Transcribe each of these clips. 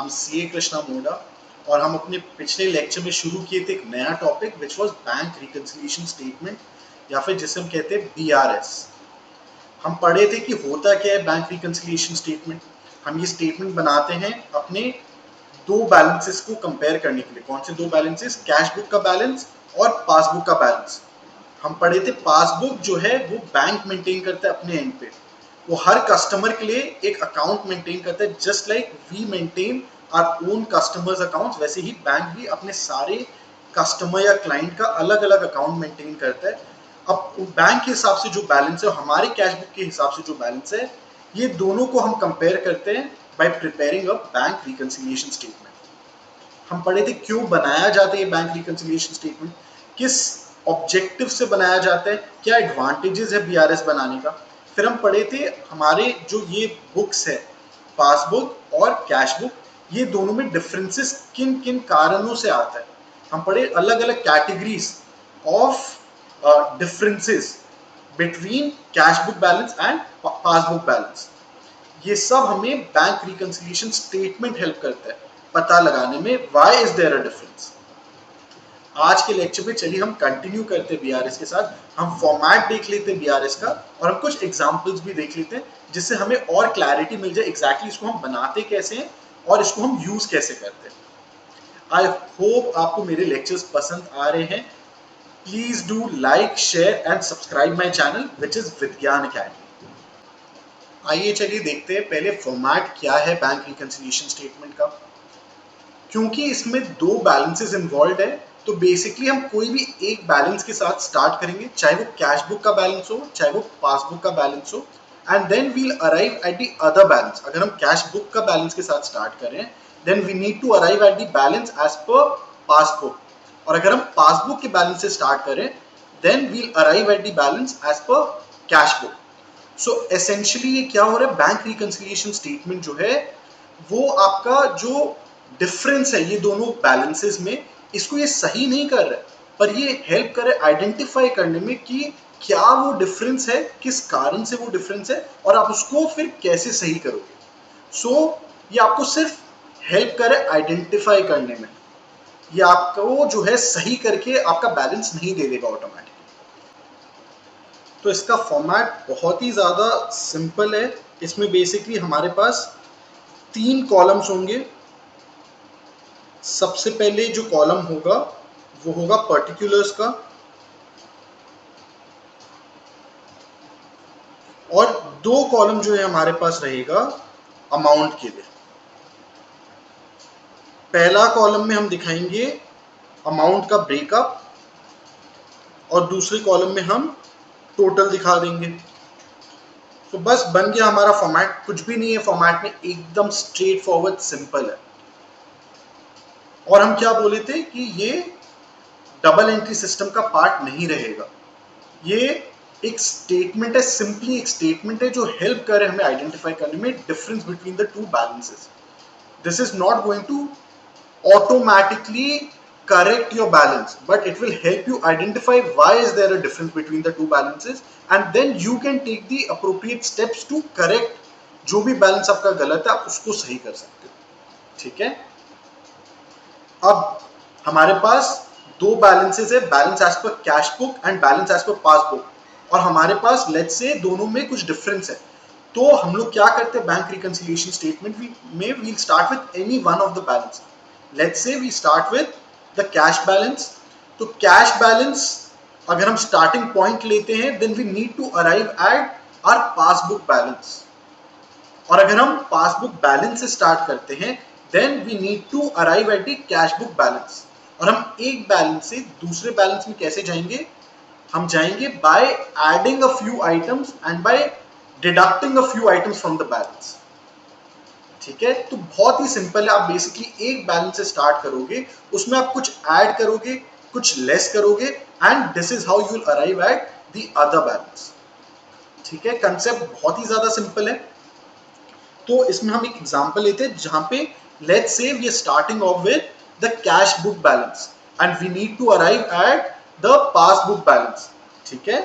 I'm CA Krishna Moda और हम अपने पिछले लेक्चर में शुरू किए थे एक नया topic which was bank reconciliation statement या फिर जिसे हम कहते हैं BRS। हम पढ़े थे कि होता क्या है बैंक रिकंसिलिएशन स्टेटमेंट। हम ये स्टेटमेंट बनाते हैं अपने दो बैलेंसेस को कंपेयर करने के लिए। कौन से दो बैलेंसेस? कैश बुक का बैलेंस और पासबुक का बैलेंस। हम पढ़े थे पासबुक जो है वो बैंक मेंटेन करता है अपने एंड पे, वो हर कस्टमर के लिए एक अकाउंट मेंटेन करता है। Just like we maintain our own customers accounts, वैसे ही बैंक भी अपने सारे कस्टमर या क्लाइंट का अलग अलग अकाउंट मेंटेन करता है। अब बैंक के हिसाब से जो बैलेंस है, हमारे कैश बुक के हिसाब से जो बैलेंस है, ये दोनों को हम कंपेयर करते हैं bye preparing a bank reconciliation statement. हम पढ़े थे क्यों बनाया जाता है बैंक रिकंसिलिएशन स्टेटमेंट, किस ऑब्जेक्टिव से बनाया जाता है, क्या एडवांटेजेस है बीआरएस बनाने का। फिर हम पढ़े थे हमारे जो ये बुक्स है पासबुक और कैश बुक, ये दोनों में डिफरेंसेस किन किन कारणों से आता है। हम पढ़े अलग अलग categories of differences between cash book balance and passbook balance. ये सब हमें बैंक रिकंसिलिएशन स्टेटमेंट हेल्प करता है पता लगाने में why is there a difference. आज के लेक्चर में चलिए हम कंटिन्यू करते हैं बीआरएस के साथ। हम फॉर्मेट देख लेते हैं बीआरएस का और हम कुछ एग्जांपल्स भी देख लेते हैं जिससे हमें और क्लैरिटी मिल जाए एग्जैक्टली इसको हम बनाते कैसे हैं और इसको हम यूज कैसे करते हैं। आई होप आपको मेरे लेक्चर्स पसंद आ रहे हैं। Please do like, share and subscribe my channel which is विज्ञान अकेडमी। आइए चलिए देखते हैं पहले फॉर्मेट क्या है बैंक रिकंसिलिएशन स्टेटमेंट का। क्योंकि इसमें दो बैलेंसेस इन्वॉल्व है तो बेसिकली हम कोई भी एक बैलेंस के साथ स्टार्ट करेंगे, चाहे वो कैश बुक का बैलेंस हो चाहे वो पासबुक का बैलेंस हो, and then we'll arrive at the other balance. अगर हम कैश बुक का बैलेंस के साथ स्टार्ट करें then we need to arrive at the balance as per passbook, और अगर हम पासबुक के बैलेंस से स्टार्ट करें then we'll arrive at the balance as per cash book. So essentially ये क्या हो रहा है, बैंक रिकंसिलिएशन स्टेटमेंट जो है वो आपका जो डिफरेंस है ये दोनों बैलेंसेस में, इसको ये सही नहीं कर रहा है पर ये हेल्प कर रहा है आइडेंटिफाई करने में कि क्या वो डिफरेंस है, किस कारण से वो डिफरेंस है और आप उसको फिर कैसे सही करोगे। सो ये आपको सिर्फ हेल्प करे आइडेंटिफाई करने में, ये आपको जो है सही करके आपका बैलेंस नहीं दे देगा ऑटोमेटिकली। तो इसका फॉर्मेट बहुत ही ज़्यादा सिंपल है। इसमें बेसिकली हमारे पास तीन कॉलम्स होंगे। सबसे पहले जो कॉलम होगा वो होगा पर्टिकुलर्स का, और दो कॉलम जो है हमारे पास रहेगा अमाउंट के लिए। पहला कॉलम में हम दिखाएंगे अमाउंट का ब्रेकअप और दूसरे कॉलम में हम टोटल दिखा देंगे। तो बस बन गया हमारा फॉर्मेट। कुछ भी नहीं है फॉर्मेट में, एकदम स्ट्रेट फॉरवर्ड सिंपल है। और हम क्या बोले थे कि ये डबल एंट्री सिस्टम का पार्ट नहीं रहेगा, ये एक स्टेटमेंट है, सिंपली एक स्टेटमेंट है जो हेल्प करे हमें आइडेंटिफाई करने में difference between the two balances. This is not going to automatically correct your balance, but it will help you identify why is there a difference between the two balances, and then you can take the appropriate steps to correct जो भी balance आपका गलत है आप उसको सही कर सकते हो। ठीक है, अब हमारे पास दो बैलेंसेस है, balance as per cash book and balance as per passbook, और हमारे पास लेट्स से दोनों में कुछ डिफरेंस है। तो हम लोग क्या करते हैं बैंक रिकंसिलिएशन स्टेटमेंट में we'll start with any one of the balance. Let's say we start with the cash balance. तो कैश बैलेंस अगर हम स्टार्टिंग पॉइंट लेते हैं then we need to arrive at our passbook balance, और अगर हम passbook balance से start करते हैं then we need to arrive at the cash book balance. और हम एक बैलेंस से दूसरे बैलेंस में कैसे जाएंगे, हम जाएंगे by adding a few items and by deducting a few items from the balance. ठीक है, तो बहुत ही सिंपल है। आप बेसिकली एक बैलेंस से स्टार्ट करोगे, उसमें आप कुछ ऐड करोगे कुछ लेस करोगे and this is how you will arrive at the other balance. ठीक है, कंसेप्ट बहुत ही ज्यादा सिंपल है। तो इसमें हम एक एग्जांपल लेते हैं जहां पे let's say we are starting off with the cash book balance and we need to arrive at the passbook balance. ठीक है,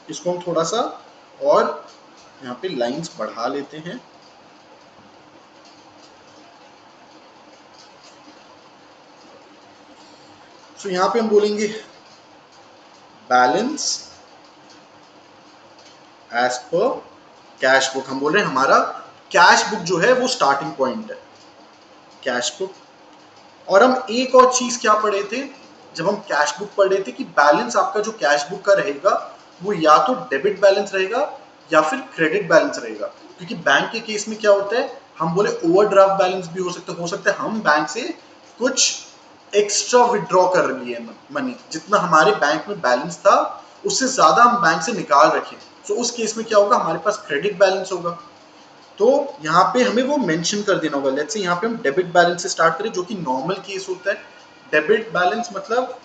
इसको हम थोड़ा सा और यहाँ पे लाइंस बढ़ा लेते हैं। सो यहाँ पे हम बोलेंगे balance as per cash book. हम बोल रहे हैं हमारा कैश बुक जो है वो स्टार्टिंग पॉइंट है, कैश बुक। और हम एक और चीज क्या पढ़े थे जब हम कैश बुक पढ़ रहे थे, कि बैलेंस आपका जो कैश बुक का रहेगा वो या तो डेबिट बैलेंस रहेगा या फिर क्रेडिट बैलेंस रहेगा। क्योंकि बैंक के केस में क्या होता है, हम बोले ओवरड्राफ्ट बैलेंस भी हो सकता है हम बैंक से कुछ एक्स्ट्रा विड्रॉ कर लिए मनी, जितना हमारे बैंक में बैलेंस था उससे ज्यादा हम बैंक से निकाल रखे, तो उस केस में क्या होगा, हमारे पास क्रेडिट बैलेंस होगा। तो यहाँ पे हमें वो मेंशन कर देना होगा। लेट्स से यहाँ पे हम डेबिट बैलेंस से स्टार्ट करें, जो कि नॉर्मल केस होता है। डेबिट बैलेंस मतलब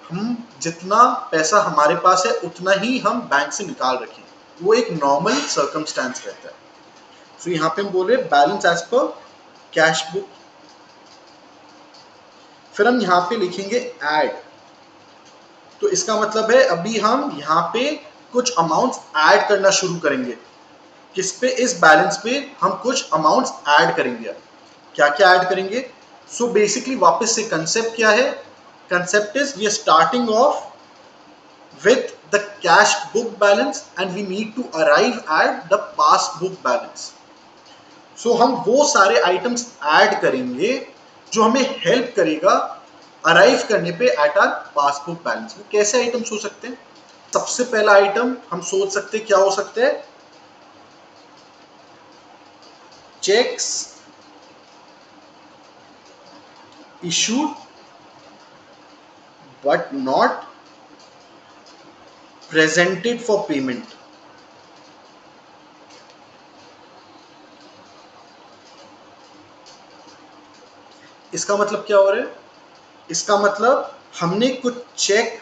हम जितना पैसा हमारे पास है उतना ही हम बैंक से निकाल रखें, वो एक नॉर्मल सर्कमस्टेंस रहता है। तो यहाँ पे हम बोल रहे हैं balance as per cash book. फिर हम यहाँ पे लिखेंगे ऐड। तो इसका मतलब है अभी हम यहाँ पे कुछ अमाउंट्स ऐड करना शुरू करेंगे। किस पे, इस बैलेंस पे हम कुछ अमाउंट्स ऐड करेंगे। क्या क्या ऐड करेंगे? सो बेसिकली वापस से कंसेप्ट क्या है, concept is we are starting off with the cash book balance and we need to arrive at the passbook balance. So हम वो सारे आइटम्स ऐड करेंगे जो हमें हेल्प करेगा अराइव करने पे एट आर पासबुक बैलेंस। वो कैसे आइटम्स हो सकते हैं? सबसे पहला आइटम हम सोच सकते हैं क्या हो सकता है, checks issued but not presented for payment। इसका मतलब क्या हो रहा है? इसका मतलब हमने कुछ चेक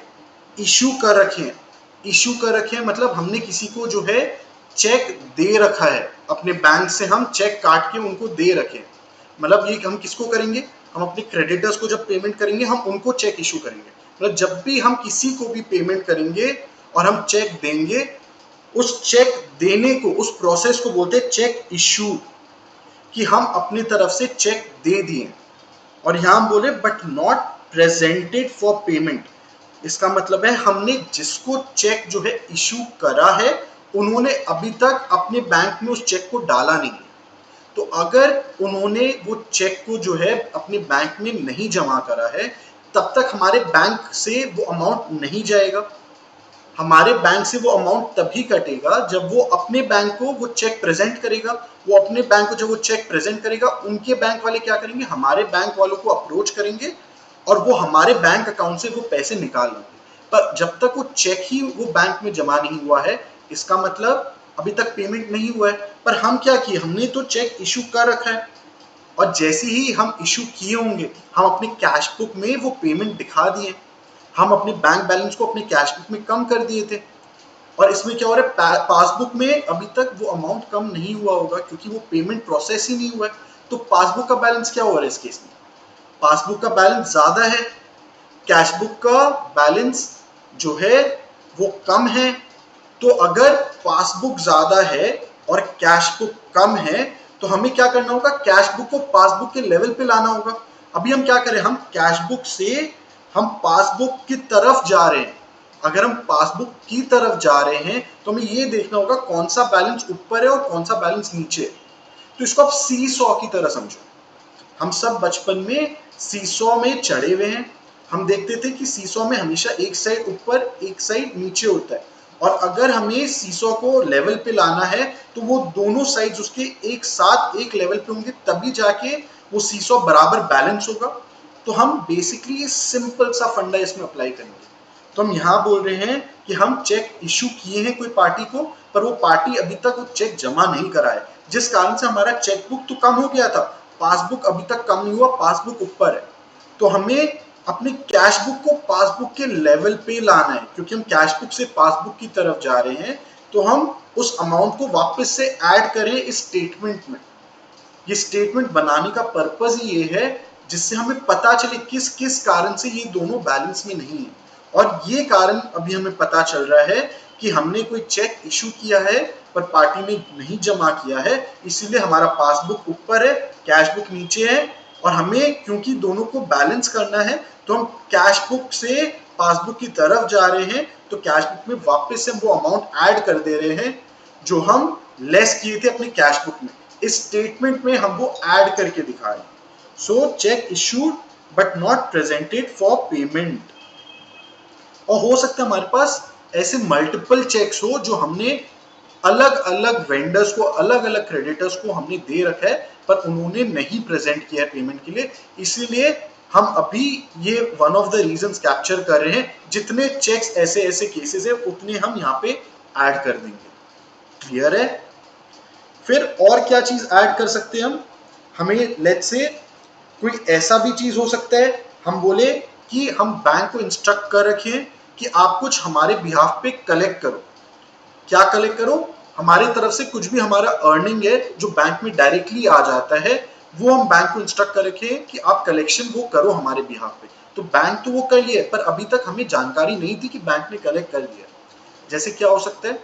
इशू कर रखे हैं। इशू कर रखे हैं मतलब हमने किसी को जो है चेक दे रखा है, अपने बैंक से हम चेक काट के उनको दे रखे हैं। मतलब ये हम किसको करेंगे, हम अपने क्रेडिटर्स को जब पेमेंट करेंगे हम उनको चेक इशू करेंगे। मतलब जब भी हम किसी को भी पेमेंट करेंगे और हम चेक देंगे, उस चेक देने को, उस प्रोसेस को बोलते हैं चेक इशू, कि हम अपनी तरफ से चेक दे दिए। और यहां हम बोले but not presented for payment. इसका मतलब है हमने जिसको चेक जो है इशू करा है उन्होंने अभी तक अपने बैंक में उस चेक को डाला नहीं। तो अगर उन्होंने वो चेक को जो है अपने बैंक में नहीं जमा करा है, तब तक हमारे बैंक से वो अमाउंट नहीं जाएगा। हमारे बैंक से वो अमाउंट तभी कटेगा जब वो अपने बैंक को वो चेक प्रेजेंट करेगा। वो अपने बैंक को जब वो चेक प्रेजेंट करेगा, उनके बैंक वाले क्या करेंगे, हमारे बैंक वालों को अप्रोच करेंगे और वो हमारे बैंक अकाउंट से वो पैसे निकाल लेंगे। पर जब तक वो चेक ही वो बैंक में जमा नहीं हुआ है, इसका मतलब अभी तक पेमेंट नहीं हुआ है। पर हम क्या किए, हमने तो चेक इशू कर रखा है और जैसे ही हम इशू किए होंगे हम अपने कैश बुक में वो पेमेंट दिखा दिए। हम अपने बैंक बैलेंस को अपने कैश बुक में कम कर दिए थे। और इसमें क्या हो रहा है, पासबुक में अभी तक वो अमाउंट कम नहीं हुआ होगा क्योंकि वो पेमेंट प्रोसेस ही नहीं हुआ है। तो पासबुक का बैलेंस क्या हो रहा है इस केस में, पासबुक का बैलेंस ज्यादा है, कैश बुक का बैलेंस जो है वो कम है। तो अगर पासबुक ज्यादा है और कैश बुक कम है तो हमें क्या करना होगा, कैश बुक को पासबुक के लेवल पे लाना होगा। अभी हम क्या करें, हम कैश बुक से हम पासबुक की तरफ जा रहे हैं। अगर हम पासबुक की तरफ जा रहे हैं तो हमें ये देखना होगा कौन सा बैलेंस ऊपर है और कौन सा बैलेंस नीचे है। तो इसको आप सी सॉ की तरह समझो। हम सब बचपन में सीसॉ में चढ़े हुए हैं। हम देखते थे कि सीसॉ में हमेशा एक साइड ऊपर एक साइड नीचे होता है, और अगर हमें सीसॉ को लेवल पे लाना है तो वो दोनों साइड्स उसके एक साथ एक लेवल पे होंगे, तभी जाके वो सीसॉ बराबर बैलेंस होगा। तो हम बेसिकली सिंपल सा फंडा इसमें अप्लाई करेंगे। तो हम यहाँ बोल रहे हैं कि हम चेक इशू किए हैं कोई पार्टी को, पर वो पार्टी अभी तक वो चेक जमा नहीं करा है, जिस कारण से हमारा चेकबुक तो कम हो गया था, पासबुक अभी तक कम नहीं हुआ, पासबुक ऊपर है। तो हमें अपने कैश बुक को पासबुक के लेवल पे लाना है, क्योंकि हम कैश बुक से पासबुक की तरफ जा रहे हैं। तो हम उस अमाउंट को वापस से ऐड करें इस स्टेटमेंट में। ये स्टेटमेंट बनाने का पर्पज ये है जिससे हमें पता चले किस किस कारण से ये दोनों बैलेंस में नहीं है। और ये कारण अभी हमें पता चल रहा है कि हमने कोई चेक इशू किया है पर पार्टी ने नहीं जमा किया है, इसीलिए हमारा पासबुक ऊपर है, कैश बुक नीचे है। और हमें क्योंकि दोनों को बैलेंस करना है तो हम कैश बुक से पासबुक की तरफ जा रहे हैं, तो कैश बुक में वापस से हम वो अमाउंट ऐड कर दे रहे हैं जो हम लेस किए थे अपनी कैश बुक में। इस स्टेटमेंट में हम वो ऐड करके दिखा रहे हैं। So check issued but not presented for payment. और हो सकता है हमारे पास ऐसे मल्टीपल चेक्स हो जो हमने अलग अलग वेंडर्स को, अलग अलग क्रेडिटर्स को हमने दे रखा है पर उन्होंने नहीं प्रेजेंट किया है पेमेंट के लिए, इसीलिए हम अभी ये one of the reasons capture कर रहे हैं। जितने चेक्स ऐसे ऐसे केसेस है उतने हम यहाँ पे ऐड कर देंगे। क्लियर है? फिर और क्या चीज ऐड कर सकते हैं हम? हमें लेट्स से कोई ऐसा भी चीज हो सकता है, हम बोले कि हम बैंक को इंस्ट्रक्ट कर रखें कि आप कुछ हमारे बिहाफ पे कलेक्ट करो। क्या कलेक्ट करो? हमारी तरफ से कुछ भी हमारा अर्निंग है जो बैंक में डायरेक्टली आ जाता है, वो हम बैंक को इंस्ट्रक्ट कर रखें कि आप कलेक्शन वो करो हमारे बिहाफ पे। तो बैंक तो वो कर लिया पर अभी तक हमें जानकारी नहीं थी कि बैंक ने कलेक्ट कर लिया। जैसे क्या हो सकता है,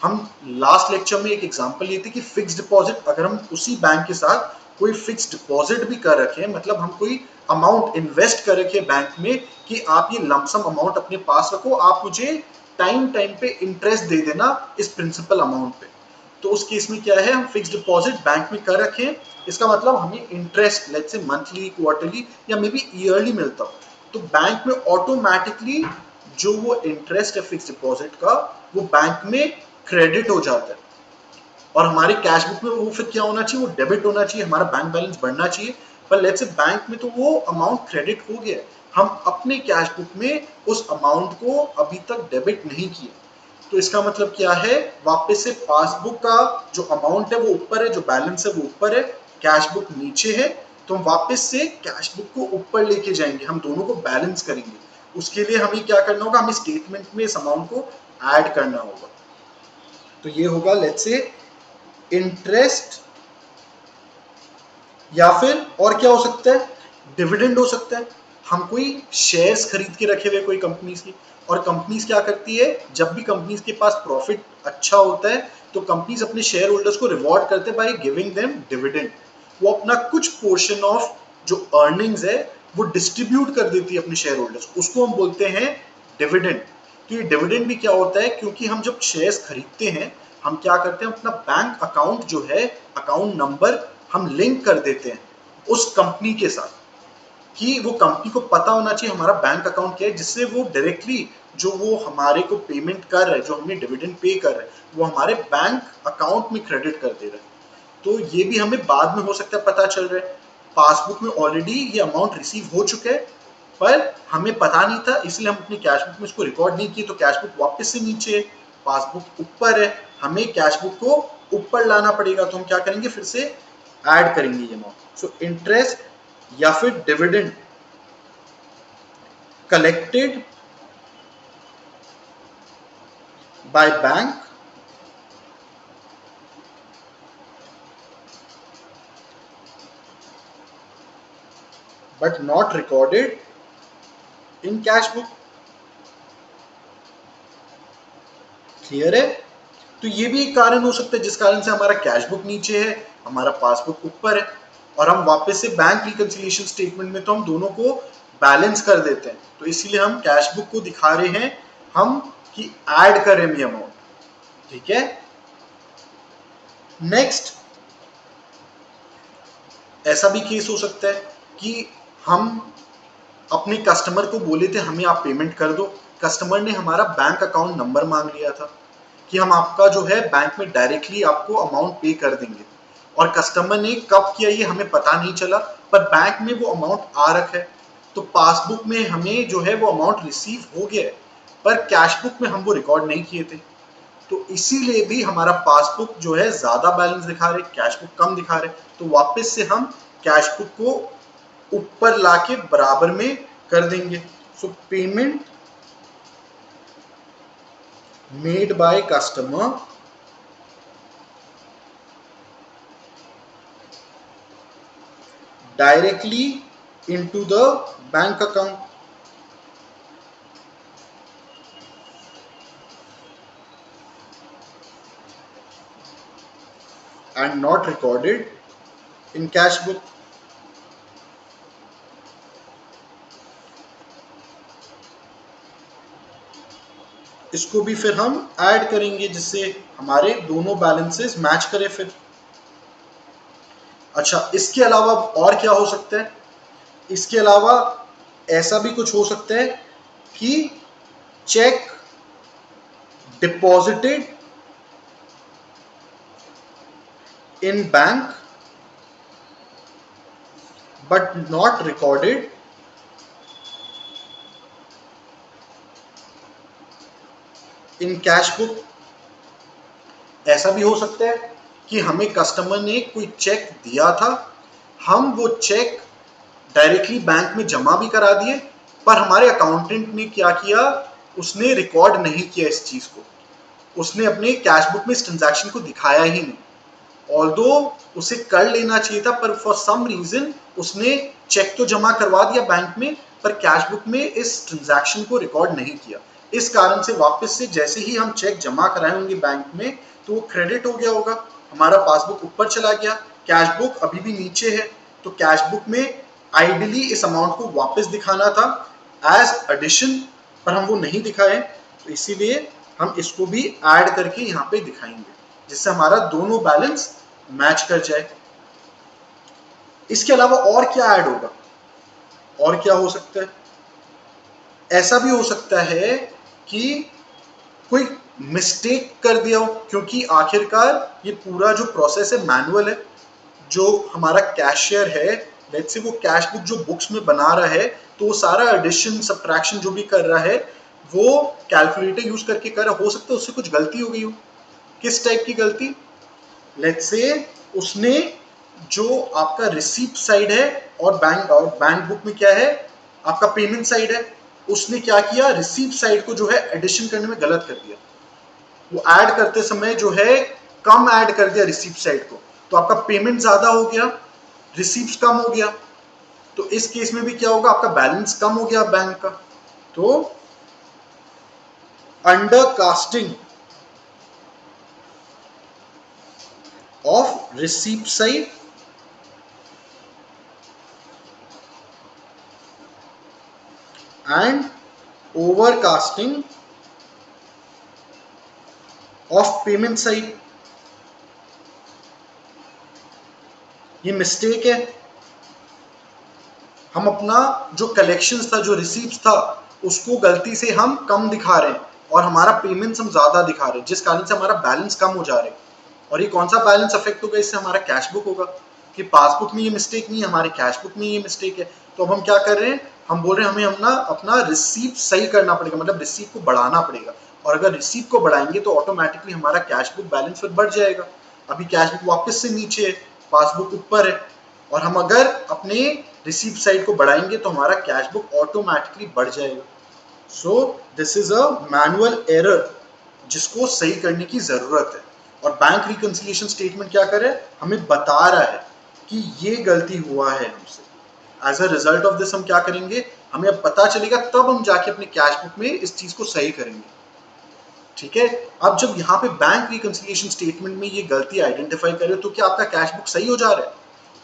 हम लास्ट लेक्चर में एक एग्जांपल लिए थे कि फिक्स डिपॉजिट, अगर हम उसी बैंक के साथ कोई फिक्स डिपॉजिट भी कर रखे हैं, मतलब हम कोई अमाउंट इन्वेस्ट कर रखे हैं बैंक में कि आप ये लमसम अमाउंट अपने पास रखो, आप मुझे टाइम टाइम पे इंटरेस्ट दे देना इस प्रिंसिपल अमाउंट पे। तो उस केस में क्या है, हम फिक्स डिपॉजिट बैंक में कर रखे हैं, इसका मतलब हमें interest let's say monthly, quarterly या मे बी ईयरली मिलता हो, तो बैंक में ऑटोमेटिकली जो वो इंटरेस्ट है फिक्स डिपॉजिट का वो बैंक में क्रेडिट हो जाता है। और हमारे कैश बुक में वो फिर क्या होना चाहिए, वो डेबिट होना चाहिए, हमारा बैंक बैलेंस बढ़ना चाहिए। पर लेट्स से बैंक में तो वो अमाउंट क्रेडिट हो गया, हम अपने कैश बुक में उस अमाउंट को अभी तक डेबिट नहीं किए। तो इसका मतलब क्या है, वापस से पासबुक का जो अमाउंट है वो ऊपर है, जो बैलेंस है वो ऊपर है, कैश बुक नीचे है, तो हम वापस से कैश बुक को ऊपर लेके जाएंगे, हम दोनों को बैलेंस करेंगे। उसके लिए हमें क्या करना होगा, हमें स्टेटमेंट में इस अमाउंट को ऐड करना होगा। तो ये होगा लेट्स से इंटरेस्ट, या फिर और क्या हो सकता है, डिविडेंड हो सकता है। हम कोई शेयर्स खरीद के रखे हुए कोई कंपनीज की, और कंपनीज क्या करती है, जब भी कंपनीज के पास प्रॉफिट अच्छा होता है तो कंपनीज अपने शेयर होल्डर्स को रिवॉर्ड करते हैं बाय गिविंग देम डिविडेंड। वो अपना कुछ पोर्शन ऑफ जो अर्निंग्स है वो डिस्ट्रीब्यूट कर देती है अपने शेयर होल्डर्स, उसको हम बोलते हैं डिविडेंड। तो ये डिविडेंड भी क्या होता है, क्योंकि हम जब शेयर्स खरीदते हैं हम क्या करते हैं, अपना बैंक अकाउंट जो है, अकाउंट नंबर हम लिंक कर देते हैं उस कंपनी के साथ, कि वो कंपनी को पता होना चाहिए हमारा बैंक अकाउंट क्या है, जिससे वो डायरेक्टली जो वो हमारे को पेमेंट कर रहे हैं, जो हमें डिविडेंड पे कर रहे हैं, वो हमारे बैंक अकाउंट में क्रेडिट कर दे रहे हैं। तो ये भी हमें बाद में हो सकता है पता चल रहा है, पासबुक में ऑलरेडी ये अमाउंट रिसीव हो चुका है पर हमें पता नहीं था, इसलिए हम अपनी कैश बुक में इसको रिकॉर्ड नहीं किए, तो कैश बुक वापस से नीचे है, पासबुक ऊपर है, हमें कैश बुक को ऊपर लाना पड़ेगा। तो हम क्या करेंगे, फिर से ऐड करेंगे ये अमाउंट। सो इंटरेस्ट या फिर dividend collected by bank but not recorded in cash book। Clear है? तो ये भी एक कारण हो सकता है जिस कारण से हमारा कैश बुक नीचे है, हमारा पासबुक ऊपर है, और हम वापस से बैंक रिकंसिलिएशन स्टेटमेंट में तो हम दोनों को बैलेंस कर देते हैं, तो इसीलिए हम कैश बुक को दिखा रहे हैं हम कि ऐड कर रहे हैं अमाउंट। ठीक है, नेक्स्ट ऐसा भी केस हो सकता है कि हम अपने कस्टमर को बोले थे हमें आप पेमेंट कर दो, कस्टमर ने हमारा बैंक अकाउंट नंबर मांग लिया था कि हम आपका जो है बैंक में डायरेक्टली आपको अमाउंट पे कर देंगे, और कस्टमर ने कब किया ये हमें पता नहीं चला, पर बैंक में वो अमाउंट आ रखा है, तो पासबुक में हमें जो है वो अमाउंट रिसीव हो गया है, पर कैश बुक में हम वो रिकॉर्ड नहीं किए थे, तो इसीलिए भी हमारा पासबुक जो है ज्यादा बैलेंस दिखा रहे, कैश बुक कम दिखा रहे। तो वापस से हम कैश बुक को ऊपर लाके बराबर में कर देंगे। सो payment made by customer directly into the bank account and not recorded in cash book। इसको भी फिर हम ऐड करेंगे जिससे हमारे दोनों बैलेंसेस मैच करें फिर। अच्छा, इसके अलावा और क्या हो सकता है? इसके अलावा ऐसा भी कुछ हो सकता है कि check deposited in bank but not recorded in cash book. ऐसा भी हो सकता है कि हमें कस्टमर ने कोई चेक दिया था, हम वो चेक डायरेक्टली बैंक में जमा भी करा दिए, पर हमारे अकाउंटेंट ने क्या किया, उसने रिकॉर्ड नहीं किया इस चीज को, उसने अपने कैश बुक में इस ट्रांजैक्शन को दिखाया ही नहीं। ऑल्दो उसे कर लेना चाहिए था, पर फॉर सम रीजन उसने चेक तो जमा करवा दिया बैंक में, पर कैश बुक में इस ट्रांजैक्शन को रिकॉर्ड नहीं किया। इस कारण से वापस से जैसे ही हम चेक जमा कराए होंगे बैंक में, तो वो क्रेडिट हो गया होगा, हमारा पासबुक ऊपर चला गया, कैश बुक अभी भी नीचे है। तो कैश बुक में आइडियली इस अमाउंट को वापस दिखाना था एज एडिशन, पर हम वो नहीं दिखाए, तो इसीलिए हम इसको भी ऐड करके यहाँ पे दिखाएंगे, जिससे हमारा दोनों बैलेंस मैच कर जाए। इसके अलावा और क्या ऐड होगा, और क्या हो सकता है? ऐसा भी हो सकता है कि कोई मिस्टेक कर दिया हो, क्योंकि आखिरकार ये पूरा जो प्रोसेस है मैनुअल है। जो हमारा कैशियर है, लेट्स से वो कैश बुक जो बुक्स में बना रहा है, तो वो सारा एडिशन सब्ट्रैक्शन जो भी कर रहा है वो कैलकुलेटर यूज करके कर रहा हो सकता है उससे कुछ गलती हो गई हो। किस टाइप की गलती? लेट्स से उसने जो आपका रिसीप्ट साइड है और बैंक बुक में क्या है, आपका पेमेंट साइड है, उसने क्या किया, रिसीप्ट साइड को जो है एडिशन करने में गलत कर दिया। वो ऐड करते समय जो है कम ऐड कर दिया रिसीप्ट साइड को, तो आपका पेमेंट ज्यादा हो गया, रिसीप्ट कम हो गया। तो इस केस में भी क्या होगा, आपका बैलेंस कम हो गया बैंक का। तो under casting of receipt side and overcasting of payment side, ये मिस्टेक है। हम अपना जो कलेक्शंस था, जो रिसीप्ट था, उसको गलती से हम कम दिखा रहे हैं और हमारा पेमेंट्स हम ज्यादा दिखा रहे हैं, जिस कारण से हमारा बैलेंस कम हो जा रहा है। और ये कौन सा बैलेंस अफेक्ट होगा, इससे हमारा कैश बुक होगा, कि पासबुक में ये मिस्टेक नहीं है, हमारे कैश बुक में ये मिस्टेक है। तो अब हम क्या कर रहे हैं, हम बोल रहे हैं हमें अपना रिसीप्ट सही करना पड़ेगा, मतलब रिसीप्ट को बढ़ाना पड़ेगा। और अगर रिसीप्ट को बढ़ाएंगे तो ऑटोमेटिकली हमारा कैश बुक बैलेंस फिर बढ़ जाएगा। अभी कैश बुक वापस से नीचे है, पासबुक ऊपर है, और हम अगर अपने रिसीप्ट साइड को बढ़ाएंगे तो हमारा कैश बुक ऑटोमेटिकली बढ़ जाएगा। सो this is a manual error जिसको सही करने की जरूरत है। और बैंक रिकंसिलिएशन स्टेटमेंट क्या करे, हमें बता रहा है कि ये गलती हुआ है हमसे। As a result of this हम क्या करेंगे, हमें अब पता चलेगा, तब हम जाके अपने कैश बुक में इस चीज को सही करेंगे। ठीक है, अब जब यहाँ पे बैंक रिकंसिलिएशन स्टेटमेंट में ये गलती आइडेंटिफाई करे, तो क्या आपका कैश बुक सही हो जा रहा है?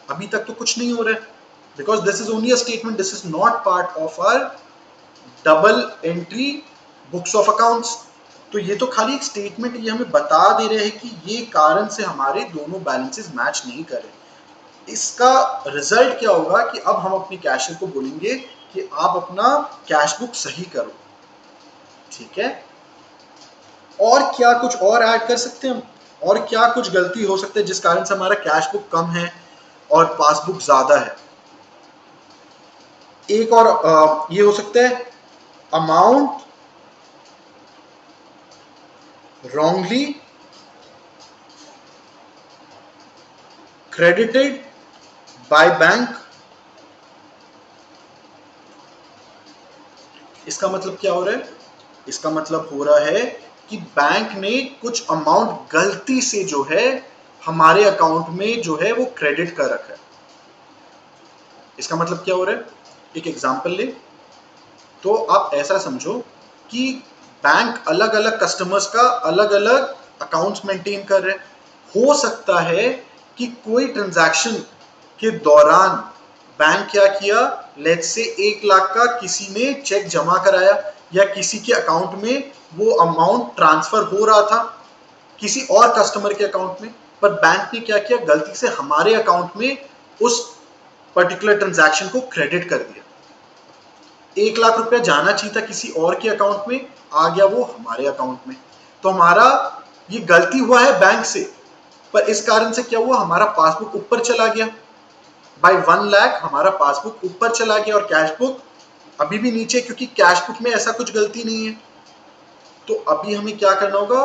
अभी तक तो कुछ नहीं हो रहा है, because this is only a statement, this is not part of our double entry books of accounts. तो ये तो खाली एक स्टेटमेंट, ये हमें बता दे रहे हैं कि ये कारण से हमारे दोनों बैलेंसेस मैच नहीं कर रहे। इसका रिजल्ट क्या होगा कि अब हम अपने कैशियर को बोलेंगे कि आप अपना कैश बुक सही करो। ठीक है, और क्या कुछ और ऐड कर सकते हैं हम, और क्या कुछ गलती हो सकता है जिस कारण से हमारा कैश बुक कम है और पासबुक ज्यादा है? एक और ये हो सकता है, amount wrongly credited by bank. इसका मतलब क्या हो रहा है, इसका मतलब हो रहा है कि बैंक ने कुछ अमाउंट गलती से जो है हमारे अकाउंट में जो है वो क्रेडिट कर रखा है। इसका मतलब क्या हो रहा है, एक एग्जांपल ले, तो आप ऐसा समझो कि बैंक अलग अलग कस्टमर्स का अलग अलग अकाउंट्स मेंटेन कर रहे हैं। हो सकता है कि कोई ट्रांजैक्शन के दौरान बैंक क्या किया, लेट्स से 1 लाख का किसी ने चेक जमा कराया, या किसी के अकाउंट में वो अमाउंट ट्रांसफर हो रहा था किसी और कस्टमर के अकाउंट में, पर बैंक ने क्या किया, गलती से हमारे अकाउंट में उस पर्टिकुलर ट्रांजैक्शन को क्रेडिट कर दिया। 1 लाख रुपया जाना चाहिए था किसी और के अकाउंट में, आ गया वो हमारे अकाउंट में। तो हमारा ये गलती हुआ है बैंक से, पर इस कारण से क्या हुआ, हमारा पासबुक ऊपर चला गया। बाय 1 लाख हमारा पासबुक ऊपर चला गया और कैश बुक अभी भी नीचे, क्योंकि कैश बुक में ऐसा कुछ गलती नहीं है। तो अभी हमें क्या करना होगा,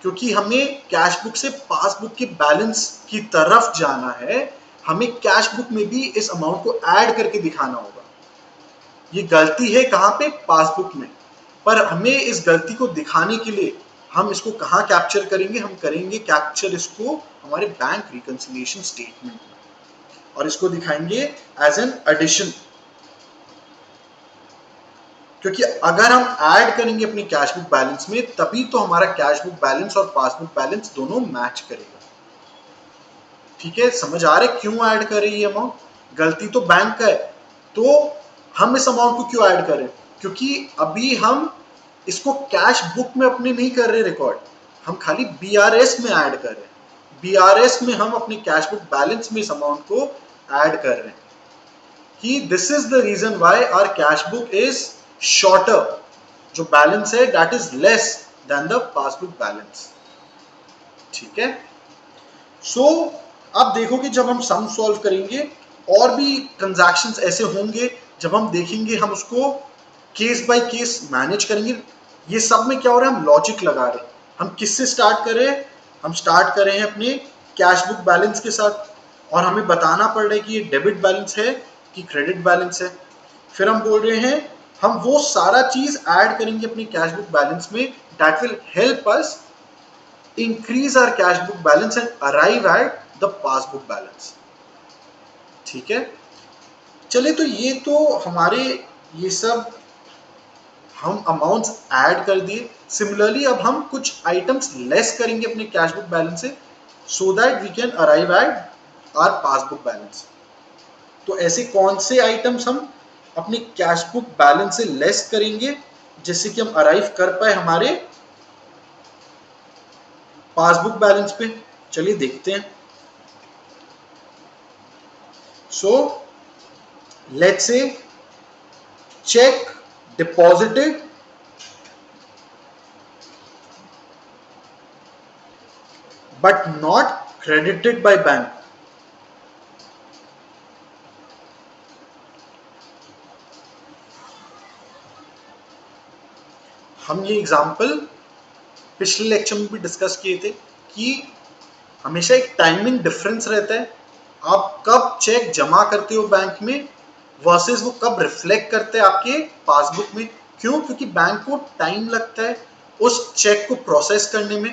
क्योंकि हमें कैश बुक से पासबुक के बैलेंस की तरफ जाना है, हमें कैश बुक में भी इस अमाउंट को ऐड करके दिखाना होगा। ये गलती है कहाँ पे, पासबुक में, पर हमें इस गलती को दिखाने के लिए हम इसको कहाँ कैप्चर करेंगे, हम करेंगे कैप्चर इसको हमारे बैंक रिकंसिलिएशन स्टेटमेंट में, और इसको दिखाएंगे एज एन एडिशन। क्योंकि अगर हम ऐड करेंगे अपने कैश बुक बैलेंस में, तभी तो हमारा कैश बुक बैलेंस और पासबुक बैलेंस दोनों मैच करेगा। ठीक है, समझ आ रहा है क्यों ऐड कर रही है अमाउंट, गलती तो बैंक का है, तो हम इस अमाउंट को क्यों ऐड करें, क्योंकि अभी हम इसको कैश बुक में अपने नहीं कर रहे रिकॉर्ड, हम खाली बीआरएस में ऐड कर रहे हैं। बीआरएस में हम अपने कैश बुक बैलेंस में इस अमाउंट को ऐड कर रहे हैं कि this is the reason why our cash book is shorter, जो बैलेंस है that is less than the passbook balance. ठीक है, सो अब देखो कि जब हम सम सॉल्व करेंगे और भी ट्रांजैक्शंस ऐसे होंगे, जब हम देखेंगे हम उसको केस बाय केस मैनेज करेंगे। ये सब में क्या हो रहा है, हम लॉजिक लगा रहे हैं। हम किससे स्टार्ट कर रहे हैं, हम स्टार्ट कर रहे हैं अपने कैश बुक बैलेंस के साथ, और हमें बताना पड़ रहा है कि ये डेबिट बैलेंस है कि क्रेडिट बैलेंस है। फिर हम बोल रहे हैं हम वो सारा चीज ऐड करेंगे अपने कैश बुक बैलेंस में, that will help us increase our cash book balance and arrive at the passbook balance। ठीक है, चलिए, तो ये तो हमारे ये सब हम अमाउंट्स ऐड कर दिए। सिमिलरली अब हम कुछ आइटम्स लेस करेंगे अपने कैश बुक बैलेंस से, so that we can arrive at our passbook balance. तो ऐसे कौन से आइटम्स हम अपने कैश बुक बैलेंस से लेस करेंगे जिससे कि हम अराइव कर पाए हमारे पासबुक बैलेंस पे, चलिए देखते हैं। So let's say check deposited but not credited by bank. हम ये एग्जांपल पिछले लेक्चर में भी डिस्कस किए थे कि हमेशा एक टाइमिंग डिफरेंस रहता है, आप कब चेक जमा करते हो बैंक में वर्सेस वो कब रिफ्लेक्ट करते हैं आपके पासबुक में। क्यों, क्योंकि बैंक को टाइम लगता है उस चेक को प्रोसेस करने में।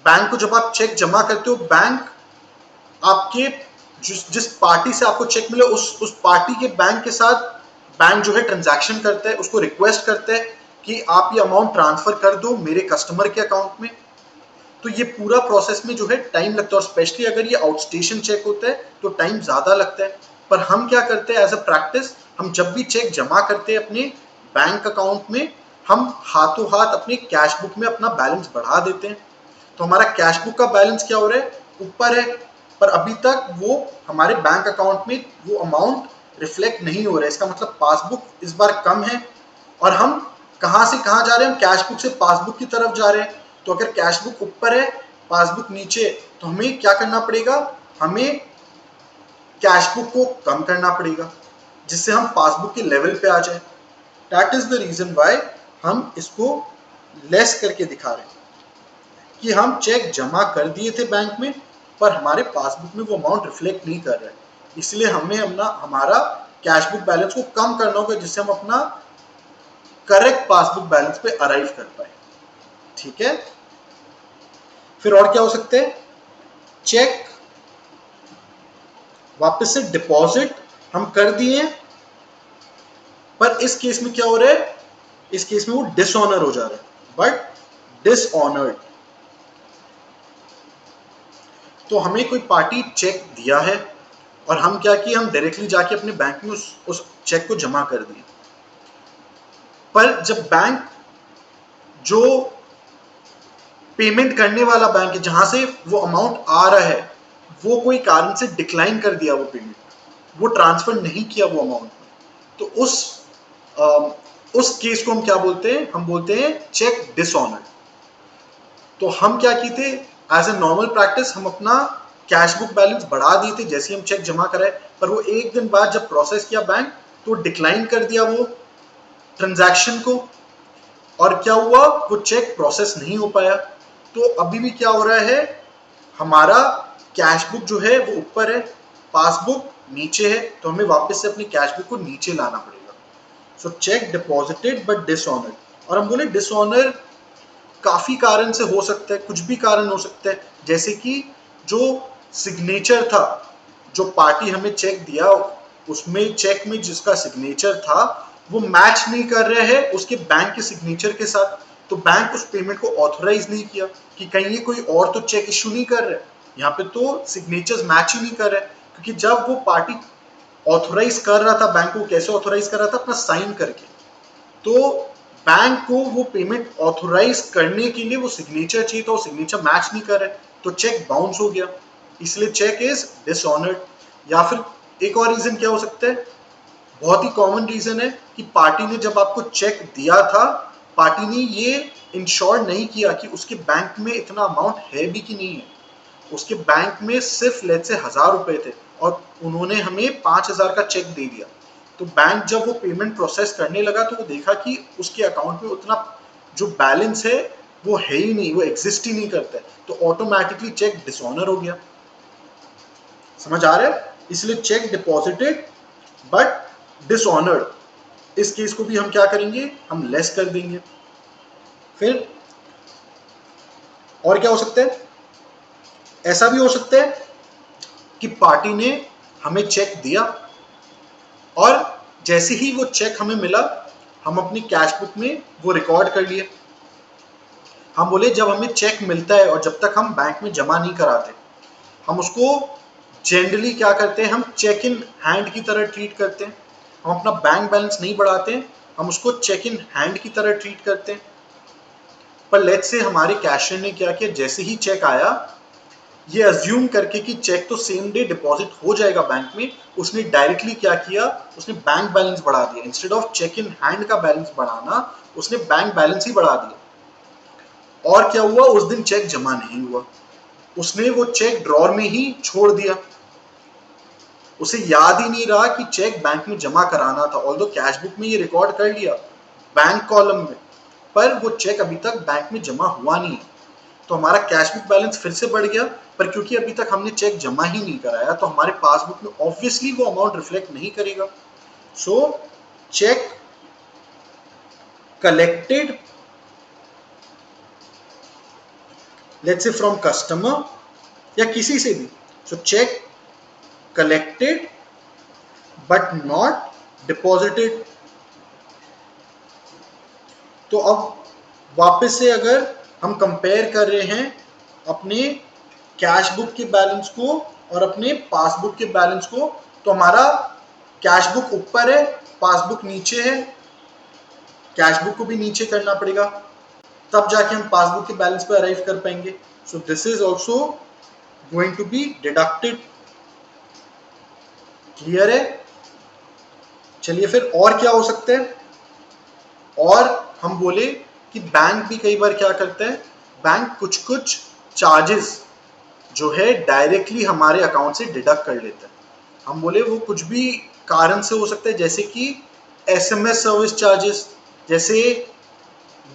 बैंक को जब आप चेक जमा करते हो, बैंक आपके जिस पार्टी से आपको चेक मिले उस पार्टी के बैंक के साथ बैंक जो है ट्रांजैक्शन करता है, उसको रिक्वेस्ट करता है कि आप ये अमाउंट ट्रांसफर कर दो मेरे कस्टमर के अकाउंट में। तो ये पूरा प्रोसेस में जो है टाइम लगता है, और स्पेशली अगर ये आउटस्टेशन चेक होता है तो टाइम ज़्यादा लगता है। पर हम क्या करते हैं एज अ प्रैक्टिस, हम जब भी चेक जमा करते हैं अपने बैंक अकाउंट में, हम हाथों हाथ अपने कैश बुक में अपना बैलेंस बढ़ा देते हैं। तो हमारा कैश बुक का बैलेंस क्या हो रहा है, ऊपर है, पर अभी तक वो हमारे बैंक अकाउंट में वो अमाउंट रिफ्लेक्ट नहीं हो रहा है। इसका मतलब पासबुक इस बार कम है, और हम कहाँ से कहाँ जा रहे हैं, हम कैश बुक से पासबुक की तरफ जा रहे हैं। तो अगर कैश बुक ऊपर है पासबुक नीचे, तो हमें क्या करना पड़ेगा, हमें कैश बुक को कम करना पड़ेगा जिससे हम पासबुक के लेवल पे आ जाए। That is the reason why हम इसको लेस करके दिखा रहे हैं कि हम चेक जमा कर दिए थे बैंक में, पर हमारे पासबुक में वो अमाउंट रिफ्लेक्ट नहीं कर रहा है। इसलिए हमें हमारा कैश बुक बैलेंस को कम करना होगा जिससे हम अपना करेक्ट पासबुक बैलेंस पे अराइव कर पाए। ठीक है, फिर और क्या हो सकते हैं, चेक वापस से डिपॉजिट हम कर दिए, पर इस केस में क्या हो रहा है, इस केस में वो डिसऑनर हो जा रहा है, बट डिसऑनर्ड। तो हमें कोई पार्टी चेक दिया है और हम क्या किए, हम डायरेक्टली जाके अपने बैंक में उस चेक को जमा कर दिए। पर जब बैंक जो पेमेंट करने वाला बैंक है, जहां से वो अमाउंट आ रहा है, वो कोई कारण से डिक्लाइन कर दिया वो पेमेंट, वो ट्रांसफर नहीं किया वो अमाउंट, तो उस केस को हम क्या बोलते हैं? हम बोलते हैं चेक डिसऑनर्ड। तो हम क्या की थे, एज ए नॉर्मल प्रैक्टिस हम अपना कैश बुक बैलेंस बढ़ा दिए थे जैसे हम चेक जमा कराए, पर वो एक दिन बाद जब प्रोसेस किया बैंक, तो डिक्लाइन कर दिया वो ट्रांजैक्शन को, और क्या हुआ, वो चेक प्रोसेस नहीं हो पाया। तो अभी भी क्या हो रहा है, हमारा कैश बुक जो है वो ऊपर है, पासबुक नीचे है, तो हमें वापस से अपनी कैश बुक को नीचे लाना पड़ेगा। So check deposited but dishonoured. और हम बोले डिसऑनर काफी कारण से हो सकता है, कुछ भी कारण हो सकता है, जैसे कि जो सिग्नेचर था, जो पार्टी हमें चेक दिया उसमें चेक में जिसका सिग्नेचर था वो मैच नहीं कर रहे हैं उसके बैंक के सिग्नेचर के साथ, तो बैंक उस पेमेंट को ऑथराइज नहीं किया कि कहीं ये कोई और तो चेक इशू नहीं कर रहे, यहाँ पे तो सिग्नेचर्स मैच ही नहीं कर रहे, क्योंकि जब वो पार्टी ऑथराइज कर रहा था, बैंक को कैसे ऑथराइज कर रहा था? अपना साइन करके। तो बैंक को वो पेमेंट ऑथराइज करने के लिए वो सिग्नेचर चाहिए था, वो सिग्नेचर मैच नहीं कर रहे, तो चेक बाउंस हो गया, इसलिए चेक इज डिसऑनर्ड। या फिर एक और रीजन क्या हो सकता है, बहुत ही कॉमन रीजन है कि पार्टी ने जब आपको चेक दिया था, पार्टी ने ये इंश्योर नहीं किया कि उसके बैंक में इतना अमाउंट है भी कि नहीं है, उसके बैंक में सिर्फ लेट से 1000 रुपए थे और उन्होंने हमें 5000 का चेक दे दिया, तो बैंक जब वो पेमेंट प्रोसेस करने लगा तो वो देखा कि उसके अकाउंट में उतना जो बैलेंस है वो है ही नहीं, वो एग्जिस्ट ही नहीं करता है, तो ऑटोमेटिकली चेक डिसऑनर हो गया। समझ आ रहा है? इसलिए चेक डिपॉजिटेड बट डिसऑनर्ड, इस केस को भी हम क्या करेंगे, हम लेस कर देंगे। फिर और क्या हो सकता है, ऐसा भी हो सकता है कि पार्टी ने हमें चेक दिया और जैसे ही वो चेक हमें मिला, हम अपनी कैश बुक में वो रिकॉर्ड कर लिए। हम बोले जब हमें चेक मिलता है और जब तक हम बैंक में जमा नहीं कराते, हम उसको जनरली क्या करते हैं, हम चेक इन हैंड की तरह ट्रीट करते हैं, हम अपना बैंक बैलेंस नहीं बढ़ाते हैं, हम उसको चेक इन हैंड की तरह ट्रीट करते हैं। पर लेट्स से हमारे कैशियर ने क्या किया, जैसे ही चेक आया, ये अज्यूम करके कि चेक तो सेम डे डिपॉजिट हो जाएगा बैंक में, उसने डायरेक्टली क्या किया, उसने बैंक बैलेंस बढ़ा दिया, instead of cheque in hand का बैलेंस बढ़ाना, उसने बैंक बैलेंस ही बढ़ा दिया। और क्या हुआ, उस दिन चेक जमा नहीं हुआ, उसने वो चेक ड्रॉर में ही छोड़ दिया, उसे याद ही नहीं रहा कि चेक बैंक में जमा कराना था, ऑल्दो कैश बुक में ये रिकॉर्ड कर लिया बैंक कॉलम में, पर वो चेक अभी तक बैंक में जमा हुआ नहीं है, तो हमारा कैश बुक बैलेंस फिर से बढ़ गया, पर क्योंकि अभी तक हमने चेक जमा ही नहीं कराया तो हमारे पासबुक में ऑब्वियसली वो अमाउंट रिफ्लेक्ट नहीं करेगा। So cheque collected, let's say from customer या किसी से भी, so cheque collected but not deposited. तो अब वापस से अगर हम कंपेयर कर रहे हैं अपने कैश बुक के बैलेंस को और अपने पासबुक के बैलेंस को, तो हमारा कैश बुक ऊपर है, पासबुक नीचे है, कैश बुक को भी नीचे करना पड़ेगा, तब जाके हम पासबुक के बैलेंस पे अराइव कर पाएंगे। So this is also going to be deducted. Clear है? चलिए फिर और क्या हो सकता है, और हम बोले कि बैंक भी कई बार क्या करता है, बैंक कुछ कुछ चार्जेस जो है डायरेक्टली हमारे अकाउंट से डिडक्ट कर लेता है। हम बोले वो कुछ भी कारण से हो सकता है, जैसे कि एसएमएस सर्विस चार्जेस, जैसे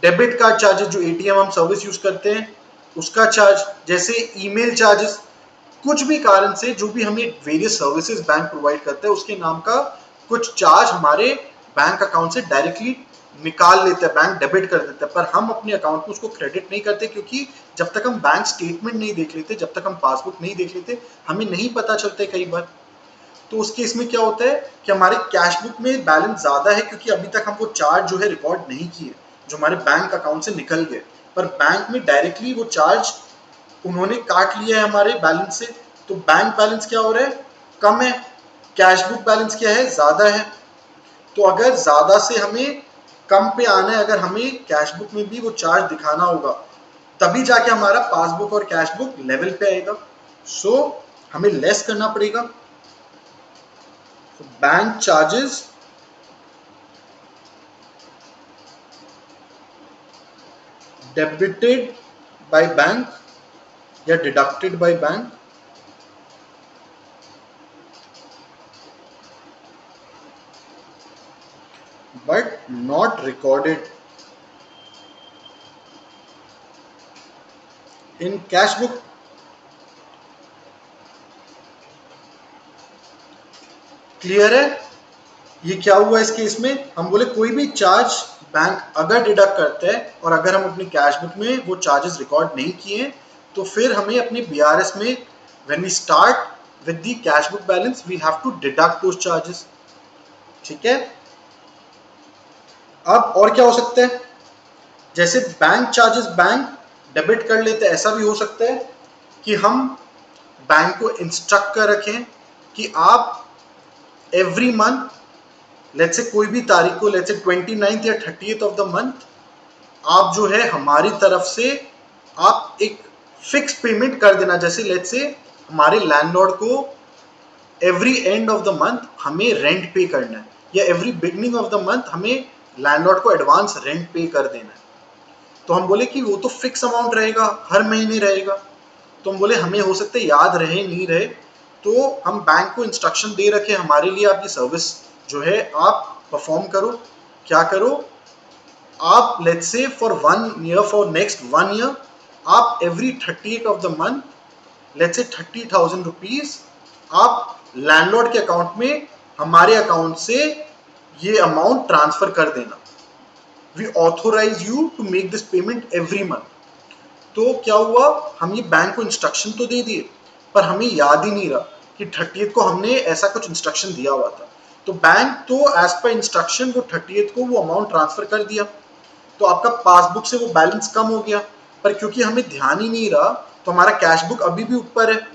डेबिट कार्ड चार्जेस, जो एटीएम हम सर्विस यूज करते हैं उसका चार्ज, जैसे ईमेल चार्जेस, कुछ भी कारण से जो भी हमें वेरियस सर्विसेज बैंक प्रोवाइड करता है उसके नाम का कुछ चार्ज हमारे बैंक अकाउंट से डायरेक्टली निकाल लेता है, बैंक डेबिट कर देता है, पर हम अपने अकाउंट में उसको क्रेडिट नहीं करते, क्योंकि जब तक हम बैंक स्टेटमेंट नहीं देख लेते, जब तक हम पासबुक नहीं देख लेते, हमें नहीं पता चलता कई बार। तो उस केस में क्या होता है कि हमारे कैश बुक में बैलेंस ज्यादा है क्योंकि अभी तक हम वो चार्ज जो है रिकॉर्ड नहीं किए जो हमारे बैंक अकाउंट से निकल गए, पर बैंक में डायरेक्टली वो चार्ज उन्होंने काट लिया है हमारे बैलेंस से, तो बैंक बैलेंस क्या हो रहा है, कम है, कैश बुक बैलेंस क्या है, ज्यादा है। तो अगर ज्यादा से हमें कम पे आना है, अगर हमें कैश बुक में भी वो चार्ज दिखाना होगा तभी जाके हमारा पासबुक और कैश बुक लेवल पे आएगा। सो हमें लेस करना पड़ेगा। Bank charges debited by bank या deducted by bank, but not recorded in cash book। Clear है? ये क्या हुआ इस केस में, हम बोले कोई भी चार्ज बैंक अगर डिडक्ट करता है और अगर हम अपनी कैश बुक में वो चार्जेस रिकॉर्ड नहीं किए तो फिर हमें अपने बीआरएस में when we start with the cash book balance we have to deduct those charges. ठीक है? अब और क्या हो सकता है, जैसे बैंक चार्जेस बैंक डेबिट कर लेते हैं, ऐसा भी हो सकता है कि हम बैंक को इंस्ट्रक्ट कर रखें कि आप एवरी मंथ लेट्स से कोई भी तारीख को, लेट्स से 29th या 30th ऑफ द मंथ आप जो है हमारी तरफ से आप एक फिक्स पेमेंट कर देना। जैसे लेट्स से हमारे लैंडलॉर्ड को every end of the month हमें रेंट पे करना है या every beginning of the month हमें लैंडलॉर्ड को एडवांस रेंट पे कर देना है। तो हम बोले कि वो तो फिक्स अमाउंट रहेगा, हर महीने रहेगा। तो हम बोले हमें हो सकता है याद रहे नहीं रहे, तो हम बैंक को इंस्ट्रक्शन दे रखे हमारे लिए आप ये सर्विस जो है आप परफॉर्म करो। क्या करो, आप let's say for 1 year, for next 1 year आप every 30th of the month let's say 30,000 rupees आप लैंडलॉर्ड के अकाउंट में हमारे अकाउंट से ये अमाउंट ट्रांसफर कर देना। We authorise you to make this payment every month. तो क्या हुआ, हम ये बैंक को इंस्ट्रक्शन तो दे दिए पर हमें याद ही नहीं रहा कि 30th को हमने ऐसा कुछ इंस्ट्रक्शन दिया हुआ था। तो बैंक तो एज पर इंस्ट्रक्शन वो 30th को वो अमाउंट ट्रांसफर कर दिया, तो आपका पासबुक से वो बैलेंस कम हो गया। पर क्योंकि हमें ध्यान ही नहीं रहा तो हमारा कैश बुक अभी भी ऊपर है,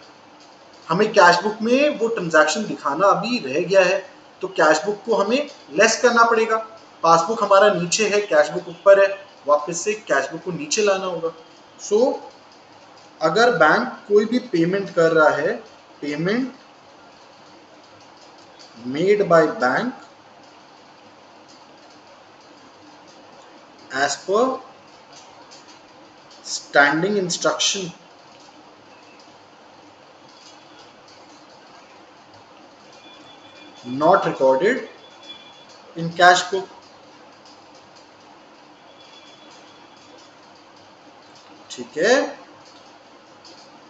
हमें कैश बुक में वो ट्रांजैक्शन दिखाना अभी रह गया है। तो कैश बुक को हमें लेस करना पड़ेगा। पासबुक हमारा नीचे है, कैश बुक ऊपर है, वापस से कैश बुक को नीचे लाना होगा। सो अगर बैंक कोई भी पेमेंट कर रहा है, payment made by bank as per standing instruction not recorded in cash book. ठीक है?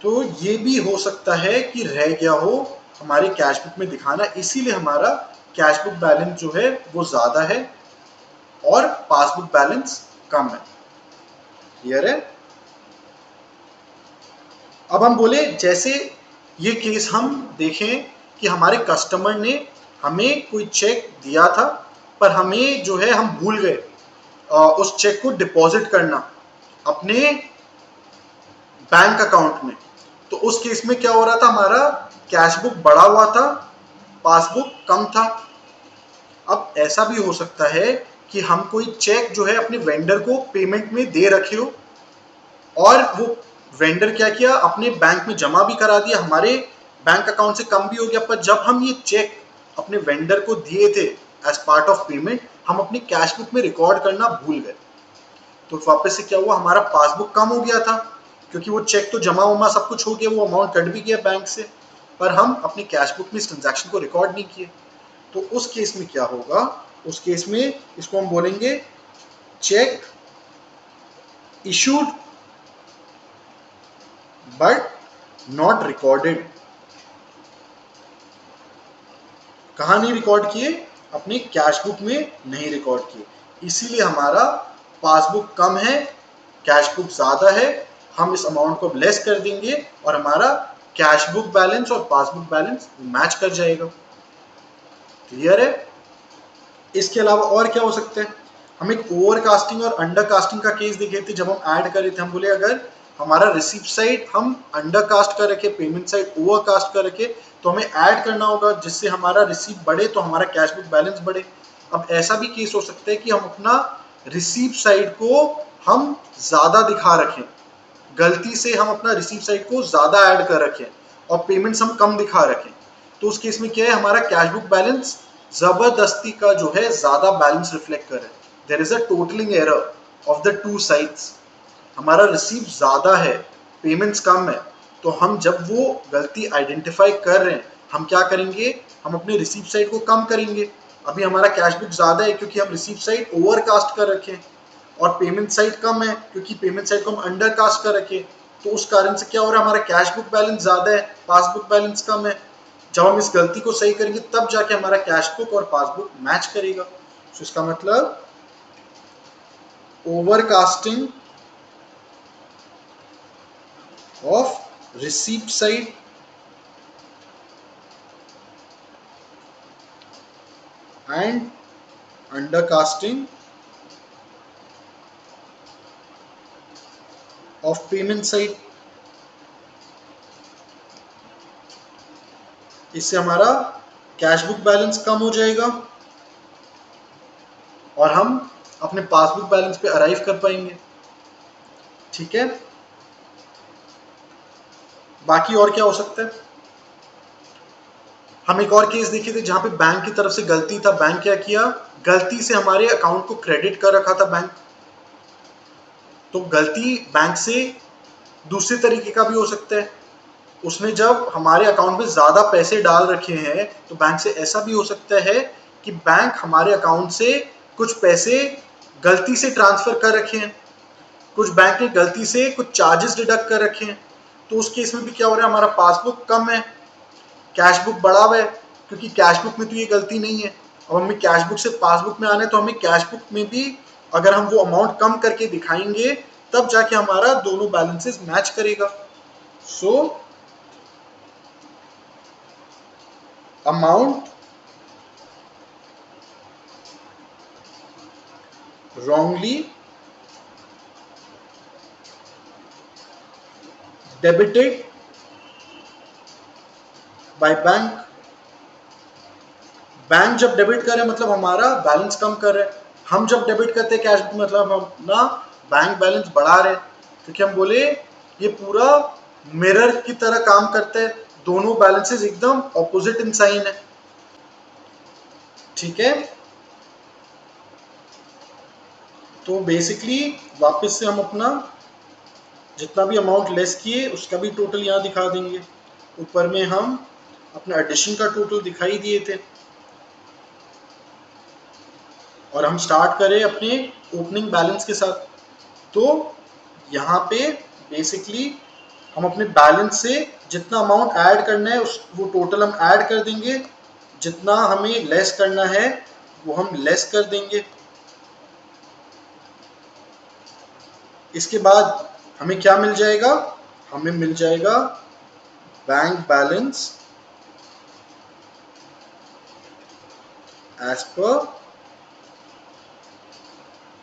तो ये भी हो सकता है कि रह गया हो हमारे कैश बुक में दिखाना, इसीलिए हमारा कैश बुक बैलेंस जो है वो ज्यादा है और पासबुक बैलेंस कम है। क्लियर है? अब हम बोले जैसे ये केस हम देखें कि हमारे कस्टमर ने हमें कोई चेक दिया था पर हमें जो है हम भूल गए उस चेक को डिपॉजिट करना अपने बैंक अकाउंट में। तो उस केस में क्या हो रहा था, हमारा कैश बुक बढ़ा हुआ था, पासबुक कम था। अब ऐसा भी हो सकता है कि हम कोई चेक जो है अपने वेंडर को पेमेंट में दे रखे हो और वो वेंडर क्या किया, अपने बैंक में जमा भी करा दिया, हमारे बैंक अकाउंट से कम भी हो गया, पर जब हम ये चेक अपने वेंडर को दिए थे एज पार्ट ऑफ पेमेंट हम अपनी कैश बुक में रिकॉर्ड करना भूल गए। तो वापस से क्या हुआ, हमारा पासबुक कम हो गया था क्योंकि वो चेक तो जमा उमा सब कुछ हो गया, वो अमाउंट कट भी गया बैंक से, पर हम अपनी कैश बुक में इस ट्रांजैक्शन को रिकॉर्ड नहीं किए। तो उस केस में क्या होगा, उस केस में इसको हम बोलेंगे check issued but not recorded. कहां नहीं रिकॉर्ड किए, अपने कैश बुक में नहीं रिकॉर्ड किए, इसीलिए हमारा पासबुक कम है, कैश बुक ज्यादा है। हम इस अमाउंट को लेस कर देंगे और हमारा कैश बुक बैलेंस और पासबुक बैलेंस मैच कर जाएगा। क्लियर है? इसके अलावा और क्या हो सकता है, हम एक ओवरकास्टिंग और अंडरकास्टिंग का केस देखे थे जब हम ऐड कर रहे थे। हम बोले अगर हमारा रिसीप्ट साइड हम अंडरकास्ट कर रखे, पेमेंट साइड ओवरकास्ट कर रखे, तो हमें ऐड करना होगा जिससे हमारा रिसीप्ट बढ़े तो हमारा कैश बुक बैलेंस बढ़े। अब ऐसा भी केस हो सकता है कि हम अपना रिसीव साइड को हम ज्यादा दिखा रखें, गलती से हम अपना रिसीव साइड को ज्यादा ऐड कर रखें और पेमेंट्स हम कम दिखा रखें, तो उस केस में क्या है, हमारा कैश बुक बैलेंस जबरदस्ती का जो है ज्यादा बैलेंस रिफ्लेक्ट कर रहा है। There is a totalling error of the two sides. हमारा रिसीव ज्यादा है, पेमेंट्स कम है, तो हम जब वो गलती आइडेंटिफाई कर रहे हैं, हम क्या करेंगे, हम अपने रिसीव साइड को कम करेंगे। अभी हमारा कैश बुक ज्यादा है क्योंकि हम रिसीव साइड ओवरकास्ट कर रखे हैं, और पेमेंट साइड कम है क्योंकि पेमेंट साइड को हम अंडरकास्ट कर रखे, तो उस कारण से क्या हो रहा है, हमारा कैश बुक बैलेंस ज्यादा है, पासबुक बैलेंस कम है। जब हम इस गलती को सही करेंगे तब जाके हमारा कैश बुक और पासबुक मैच करेगा। तो इसका मतलब overcasting of receipt side and undercasting of payment side, इससे हमारा कैश बुक बैलेंस कम हो जाएगा और हम अपने पासबुक बैलेंस पे अराइव कर पाएंगे। ठीक है, बाकी और क्या हो सकता है, हम एक और केस देखे थे जहां पे बैंक की तरफ से गलती था। बैंक क्या किया, गलती से हमारे अकाउंट को क्रेडिट कर रखा था बैंक। तो गलती बैंक से दूसरे तरीके का भी हो सकता है, उसने जब हमारे अकाउंट में ज्यादा पैसे डाल रखे हैं तो बैंक से ऐसा भी हो सकता है कि बैंक हमारे अकाउंट से कुछ पैसे गलती से ट्रांसफर कर रखे हैं, कुछ बैंक ने गलती से कुछ चार्जेस डिडक्ट कर रखे हैं। तो उस केस में भी क्या हो रहा है, हमारा पासबुक कम है, कैश बुक बढ़ा हुआ है, क्योंकि कैश बुक में तो ये गलती नहीं है। अब हमें कैश बुक से पासबुक में आना है तो हमें कैश बुक में भी अगर हम वो अमाउंट कम करके दिखाएंगे तब जाके हमारा दोनों बैलेंसेस मैच करेगा। So amount wrongly debited by bank, bank जब डेबिट करे मतलब हमारा बैलेंस कम कर रहे हैं, हम जब डेबिट करते हैं कैश बुक मतलब हम अपना बैंक बैलेंस बढ़ा रहे हैं, क्योंकि हम बोले ये पूरा मिरर की तरह काम करता है, दोनों बैलेंसेस एकदम ऑपोजिट इन साइन है। ठीक है, तो बेसिकली वापस से हम अपना जितना भी अमाउंट लेस किए उसका भी टोटल यहाँ दिखा देंगे। ऊपर में हम अपने एडिशन का टोटल दिखाई दिए थे, और हम स्टार्ट करें अपने ओपनिंग बैलेंस के साथ। तो यहाँ पे बेसिकली हम अपने बैलेंस से जितना अमाउंट ऐड करना है उस वो टोटल हम ऐड कर देंगे, जितना हमें लेस करना है वो हम लेस कर देंगे। इसके बाद हमें क्या मिल जाएगा, हमें मिल जाएगा bank balance as per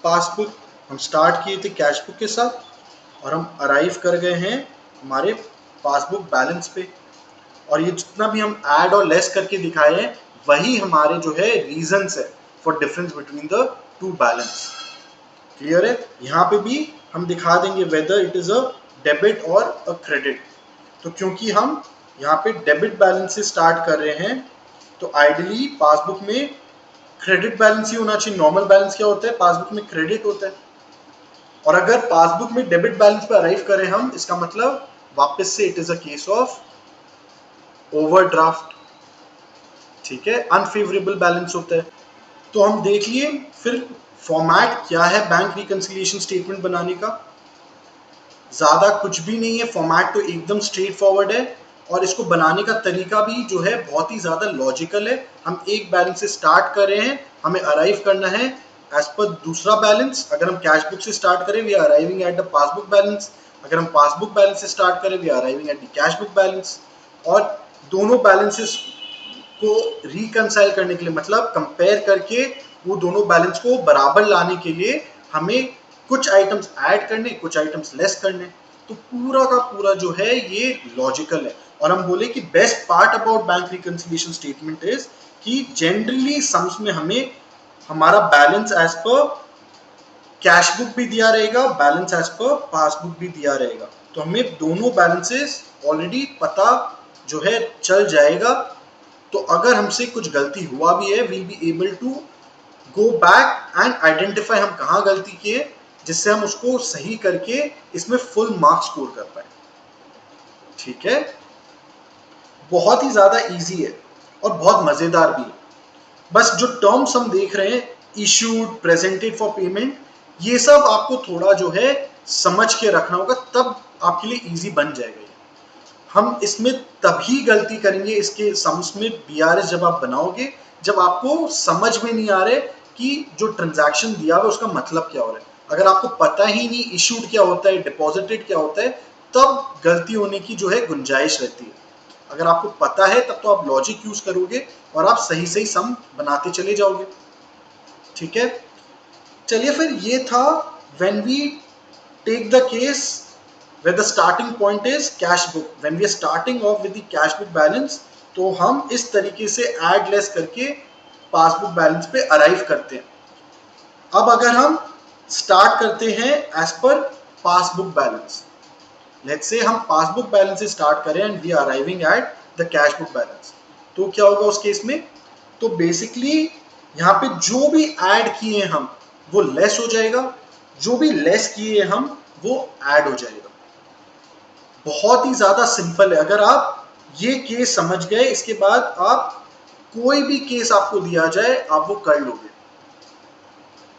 passbook. हम स्टार्ट किए थे कैश बुक के साथ और हम अराइव कर गए हैं हमारे पासबुक बैलेंस पे, और ये जितना भी हम ऐड और लेस करके दिखाए हैं वही हमारे जो है रीजंस है for difference between the to balance. Clear है, यहाँ पे भी हम दिखा देंगे whether it is a debit और अ क्रेडिट। तो क्योंकि हम यहाँ पे डेबिट बैलेंस से स्टार्ट कर रहे हैं तो आइडियली पासबुक में क्रेडिट बैलेंस ही होना चाहिए। नॉर्मल बैलेंस क्या होता है, पासबुक में क्रेडिट होता है, और अगर पासबुक में डेबिट बैलेंस पे अराइव करें हम, इसका मतलब वापस से it is a case of overdraft. ठीक है, अनफेवरेबल बैलेंस होता है। तो हम देख लिए फिर फॉर्मेट क्या है बैंक रिकंसिलिएशन स्टेटमेंट बनाने का। ज्यादा कुछ भी नहीं है, फॉर्मेट तो एकदम स्ट्रेट फॉरवर्ड है, और इसको बनाने का तरीका भी जो है बहुत ही ज्यादा लॉजिकल है। हम एक बैलेंस से स्टार्ट कर रहे हैं, हमें अराइव करना है एज पर दूसरा बैलेंस। अगर हम कैश बुक से स्टार्ट करें we are arriving at the passbook balance, अगर हम पासबुक बैलेंस से स्टार्ट करें we are arriving at the cash book balance. और दोनों बैलेंसेस को रिकंसाइल करने के लिए मतलब कंपेयर करके वो दोनों बैलेंस को बराबर लाने के लिए हमें कुछ आइटम्स ऐड करने, कुछ आइटम्स लेस करने। तो पूरा का पूरा जो है ये लॉजिकल है। और हम बोले कि best part about bank reconciliation statement is कि जनरली सम्स में हमें हमारा balance as per cash book भी दिया रहेगा, बैलेंस एज पर पासबुक भी दिया रहेगा, तो हमें दोनों बैलेंसेस ऑलरेडी पता जो है चल जाएगा। तो अगर हमसे कुछ गलती हुआ भी है, we'll be able to go back and identify हम कहाँ गलती किए, जिससे हम उसको सही करके इसमें फुल मार्क्स स्कोर कर पाए। ठीक है, बहुत ही ज्यादा इजी है और बहुत मजेदार भी है। बस जो टर्म्स हम देख रहे हैं, इशूड, प्रेजेंटेड फॉर पेमेंट, ये सब आपको थोड़ा जो है समझ के रखना होगा, तब आपके लिए इजी बन जाएगा। हम इसमें तभी गलती करेंगे इसके सम्स में बीआरएस जब आप बनाओगे, जब आपको समझ में नहीं आ रहे कि जो ट्रांजैक्शन दिया हुआ उसका मतलब क्या हो रहा है। अगर आपको पता ही नहीं इशूड क्या होता है, डिपॉजिटेड क्या होता है, तब गलती होने की जो है गुंजाइश रहती है। अगर आपको पता है तब तो आप लॉजिक यूज करोगे और आप सही सही सम बनाते चले जाओगे। ठीक है, चलिए फिर ये था when we take the case where the starting point is cash book, when we are starting off with the cash book balance, तो हम इस तरीके से ऐड लेस करके पासबुक बैलेंस पे अराइव करते हैं। अब अगर हम स्टार्ट करते हैं as per passbook balance, let's say हम पासबुक बैलेंस से स्टार्ट करें and we are arriving at the cash book balance, तो क्या होगा उस केस में? तो बेसिकली यहाँ पे जो भी ऐड किए हम वो लेस हो जाएगा, जो भी लेस किए हम वो ऐड हो जाएगा। बहुत ही ज्यादा सिंपल है। अगर आप ये केस समझ गए, इसके बाद आप कोई भी केस आपको दिया जाए आप वो कर लोगे।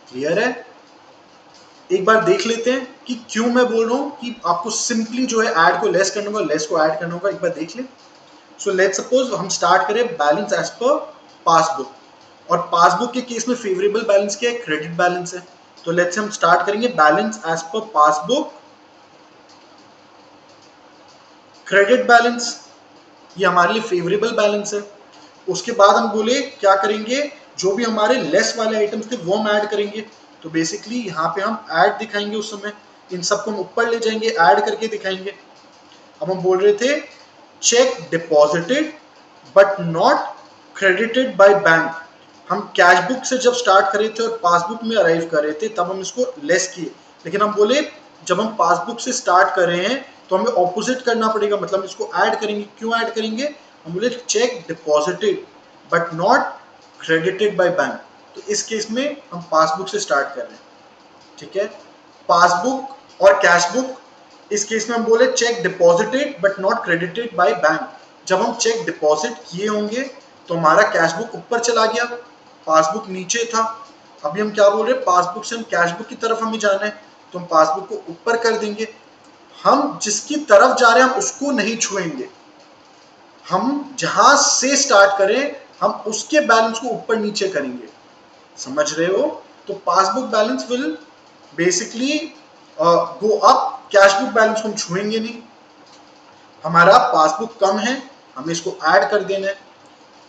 क्लियर है? एक बार देख लेते हैं कि क्यों मैं बोल रहा हूं कि आपको सिंपली जो है ऐड को लेस करना होगा, लेस को ऐड करना होगा। एक बार देख लें। सो लेट्स सपोज हम स्टार्ट करें बैलेंस एज पर पासबुक, और पासबुक के केस में फेवरेबल बैलेंस क्या है? क्रेडिट बैलेंस है। तो लेट्स हम स्टार्ट करेंगे balance as per passbook credit balance, ये हमारे लिए फेवरेबल बैलेंस है। उसके बाद हम बोले क्या करेंगे, जो भी हमारे लेस वाले आइटम्स थे वो हम ऐड करेंगे। तो बेसिकली यहाँ पे हम ऐड दिखाएंगे, उस समय इन सबको हम ऊपर ले जाएंगे, ऐड करके दिखाएंगे। अब हम बोल रहे थे check deposited but not credited by bank. हम कैश बुक से जब स्टार्ट कर रहे थे और पासबुक में अराइव कर रहे थे तब हम इसको लेस किए, लेकिन हम बोले जब हम पासबुक से स्टार्ट कर रहे हैं तो हमें ऑपोजिट करना पड़ेगा, मतलब इसको ऐड करेंगे। क्यों ऐड करेंगे? हम बोले check deposited but not credited by bank, तो इस केस में हम पासबुक से स्टार्ट कर रहे हैं। ठीक है, पासबुक और कैश बुक, इस केस में हम बोले check deposited but not credited by bank. जब हम चेक डिपॉजिट किए होंगे तो हमारा कैश बुक ऊपर चला गया, पासबुक नीचे था। अभी हम क्या बोल रहे हैं, पासबुक से हम कैश बुक की तरफ हमें जाना है, तो हम पासबुक को ऊपर कर देंगे। हम जिसकी तरफ जा रहे हैं हम उसको नहीं छुएंगे, हम जहां से स्टार्ट करें हम उसके बैलेंस को ऊपर नीचे करेंगे। समझ रहे हो? तो passbook balance will basically go up, cash book balance को हम छुएंगे नहीं। हमारा पासबुक कम है, हमें इसको ऐड कर देना है।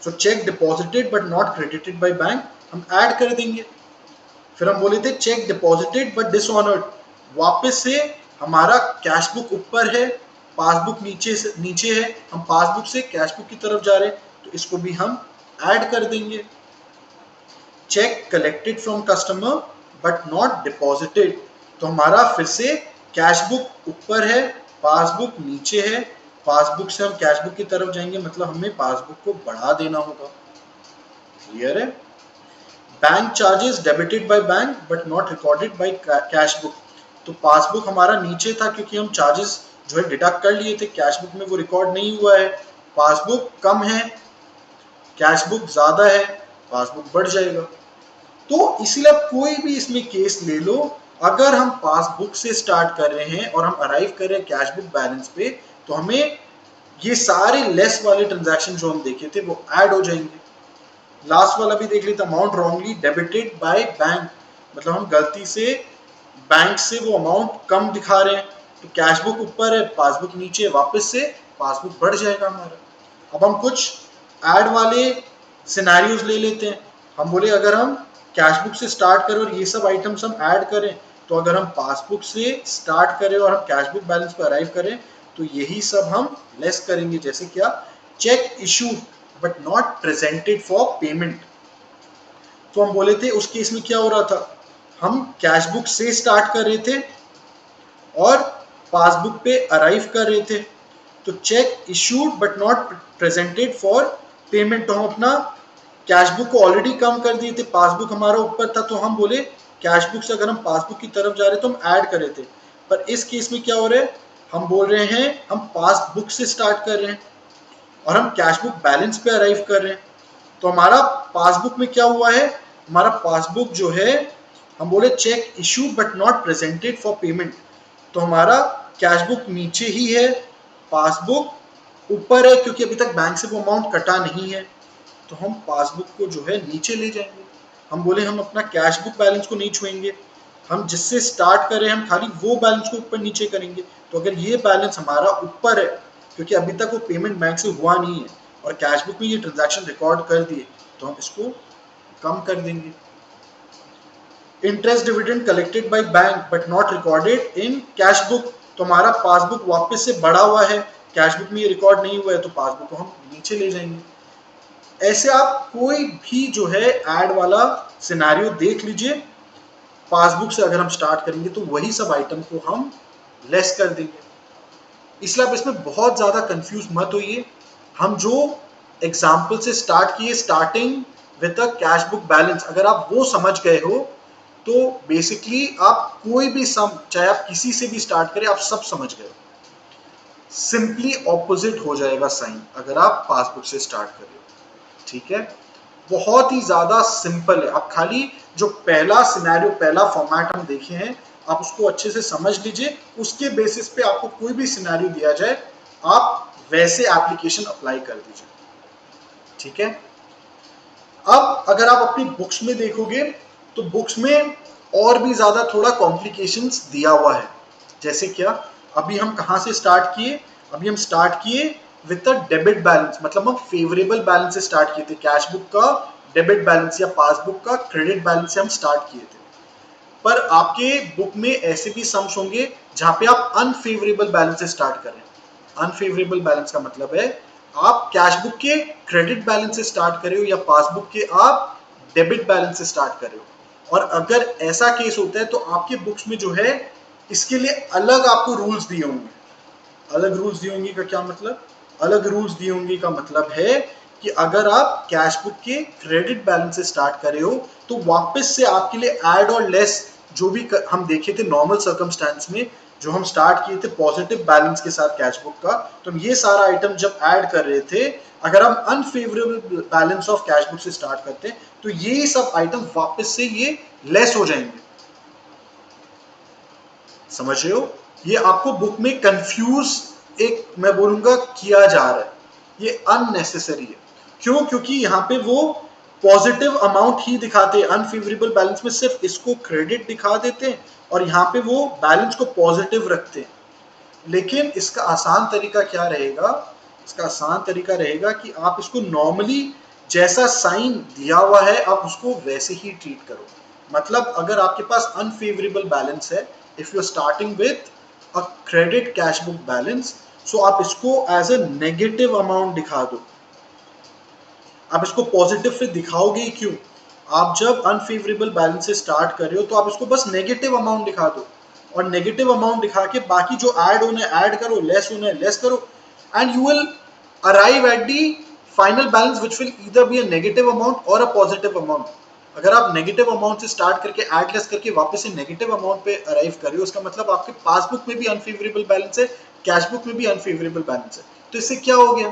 So check deposited but not credited by bank हम ऐड कर देंगे। फिर हम बोले थे चेक डिपॉजिटेड बट डिसऑनर्ड, वापस से हमारा कैश बुक ऊपर है, पासबुक नीचे है, हम पासबुक से कैश बुक की तरफ जा रहे हैं, तो इसको भी हम ऐड कर देंगे। Cheque collected from customer but not deposited, तो हमारा फिर से कैश बुक ऊपर है, पासबुक नीचे है, पासबुक से हम कैश बुक की तरफ जाएंगे, मतलब हमें पासबुक को बढ़ा देना होगा। क्लियर है? Bank charges debited by bank but not recorded by cash book, तो पासबुक हमारा नीचे था क्योंकि हम चार्जेस जो है डिडक्ट कर लिए थे, कैश बुक में वो रिकॉर्ड नहीं हुआ है। पासबुक कम है, कैश बुक ज्यादा है, पासबुक बढ़ जाएगा। तो इसीलिए कोई भी इसमें केस ले लो, अगर हम पासबुक से स्टार्ट कर रहे हैं और हम अराइव कर रहे हैं कैश बुक बैलेंस पे, तो हमें ये सारे लेस वाले ट्रांजैक्शन जो हम देखे थे वो ऐड हो जाएंगे। लास्ट वाला भी देख लेते, amount wrongly debited by bank, मतलब हम गलती से बैंक से वो अमाउंट कम दिखा रहे हैं, तो कैश बुक ऊपर है, पासबुक नीचे, वापस से पासबुक बढ़ जाएगा हमारा। अब हम कुछ ऐड वाले सिनेरियोज ले लेते हैं। हम बोले अगर हम कैश बुक से स्टार्ट करें और ये सब आइटम्स हम ऐड करें, तो अगर हम पासबुक से स्टार्ट करें और हम कैश बुक बैलेंस पर अराइव करें तो यही सब हम लेस करेंगे। जैसे क्या? Check issued but not presented for payment, तो हम बोले थे उस केस में क्या हो रहा था, हम कैश बुक से स्टार्ट कर रहे थे और पासबुक पे अराइव कर रहे थे। तो check issued but not presented for payment, तो हम अपना कैश बुक को ऑलरेडी कम कर दिए थे, पासबुक हमारा ऊपर था, तो हम बोले कैश बुक से अगर हम पासबुक की तरफ जा रहे तो हम ऐड कर रहे थे। पर इस केस में क्या हो रहा है, हम बोल रहे हैं हम पासबुक से स्टार्ट कर रहे हैं और हम कैश बुक बैलेंस पे अराइव कर रहे हैं। तो हमारा पासबुक में क्या हुआ है, हमारा पासबुक जो है हम बोले cheque issue but not presented for payment, तो हमारा कैश बुक नीचे ही है, पासबुक ऊपर है, क्योंकि अभी तक बैंक से वो अमाउंट कटा नहीं है। तो हम पासबुक को जो है नीचे ले जाएंगे, हम बोले हम अपना कैश बुक बैलेंस को नहीं छुएंगे, हम जिससे स्टार्ट करें हम खाली वो बैलेंस को ऊपर नीचे करेंगे। तो अगर ये बैलेंस हमारा ऊपर है, क्योंकि अभी तक वो पेमेंट बैंक से हुआ नहीं है और कैश बुक में ये ट्रांजैक्शन रिकॉर्ड कर दिए, तो हम इसको कम कर देंगे। Interest dividend collected by bank but not recorded in cash book, तो हमारा पासबुक वापस से बढ़ा हुआ है, कैश बुक में ये रिकॉर्ड नहीं हुआ है, तो पासबुक को हम नीचे ले जाएंगे। ऐसे आप कोई भी जो है ऐड वाला सिनेरियो देख लीजिए, पासबुक से अगर हम स्टार्ट करेंगे तो वही सब आइटम को हम लेस कर देंगे। इसलिए आप इसमें बहुत ज्यादा कंफ्यूज मत होइए। हम जो एग्जाम्पल से स्टार्ट किए, starting with a cash book balance, अगर आप वो समझ गए हो तो बेसिकली आप कोई भी सम, चाहे आप किसी से भी स्टार्ट करें, आप सब समझ गए। सिंपली ऑपोजिट हो जाएगा साइन अगर आप पासबुक से स्टार्ट करें, ठीक है। बहुत ही ज्यादा सिंपल है। आप खाली जो पहला सिनेरियो, पहला फॉर्मेट हम देखे हैं, आप उसको अच्छे से समझ लीजिए, उसके बेसिस पे आपको कोई भी सिनेरियो दिया जाए आप वैसे एप्लीकेशन अप्लाई कर दीजिए, ठीक है। अब अगर आप अपनी बुक्स में देखोगे तो बुक्स में और भी ज्यादा थोड़ा कॉम्प्लिकेशंस दिया हुआ है। जैसे क्या, अभी हम कहां से स्टार्ट किए, अभी हम स्टार्ट किए विद अ डेबिट बैलेंस, मतलब हम फेवरेबल बैलेंस से स्टार्ट किए थे, कैश बुक का डेबिट बैलेंस या पासबुक का क्रेडिट बैलेंस से हम स्टार्ट किए थे। पर आपके बुक में ऐसे भी सम्स होंगे जहां पे आप अनफेवरेबल बैलेंस से स्टार्ट कर रहे हैं। अनफेवरेबल बैलेंस का मतलब है आप कैश बुक के क्रेडिट बैलेंस से स्टार्ट कर रहे हो या पासबुक के आप डेबिट बैलेंस से स्टार्ट कर रहे हो। और अगर ऐसा केस होता है तो आपके बुक्स में जो है इसके लिए अलग आपको रूल्स दिए होंगे। अलग रूल्स दिए होंगे का क्या मतलब, अलग रूल्स दिए होंगे का मतलब है कि अगर आप कैश बुक के क्रेडिट बैलेंस से स्टार्ट कर रहे हो तो वापस से आपके लिए ऐड और लेस जो भी हम देखे थे नॉर्मल सर्कमस्टेंस में, जो हम स्टार्ट किए थे पॉजिटिव बैलेंस के साथ कैश बुक का, तो हम ये सारा आइटम जब ऐड कर रहे थे, अगर हम unfavourable balance of cash book से स्टार्ट करते हैं तो ये सब आइटम वापस से ये लेस हो जाएंगे। समझ रहे हो, ये आपको बुक में कंफ्यूज एक मैं बोलूंगा किया जा रहा है, ये अननेसेसरी है। क्यों, क्योंकि यहाँ पे वो पॉजिटिव अमाउंट ही दिखाते हैं, अनफेवरेबल बैलेंस में सिर्फ इसको क्रेडिट दिखा देते हैं और यहाँ पे वो बैलेंस को पॉजिटिव रखते हैं। लेकिन इसका आसान तरीका क्या रहेगा, इसका आसान तरीका रहेगा कि आप इसको नॉर्मली जैसा साइन दिया हुआ है आप उसको वैसे ही ट्रीट करो। मतलब अगर आपके पास अनफेवरेबल बैलेंस है, if you are starting with a credit cash book balance, so आप इसको एज अ नेगेटिव अमाउंट दिखा दो। आप इसको पॉजिटिव फिर दिखाओगे ही क्यों, आप जब अनफेवरेबल बैलेंस से स्टार्ट कर रहे हो तो आप इसको बस नेगेटिव अमाउंट दिखा दो और नेगेटिव अमाउंट दिखा के बाकी जो ऐड होना है ऐड करो, लेस होना है लेस करो, and you will arrive at the final balance which will either be a negative amount और अ पॉजिटिव अमाउंट। अगर आप नेगेटिव अमाउंट से स्टार्ट करके ऐड लेस करके वापस से नेगेटिव अमाउंट पे अराइव कर रहे हो, उसका मतलब आपके पासबुक में भी अनफेवरेबल बैलेंस है, कैश बुक में भी अनफेवरेबल बैलेंस है। तो इससे क्या हो गया,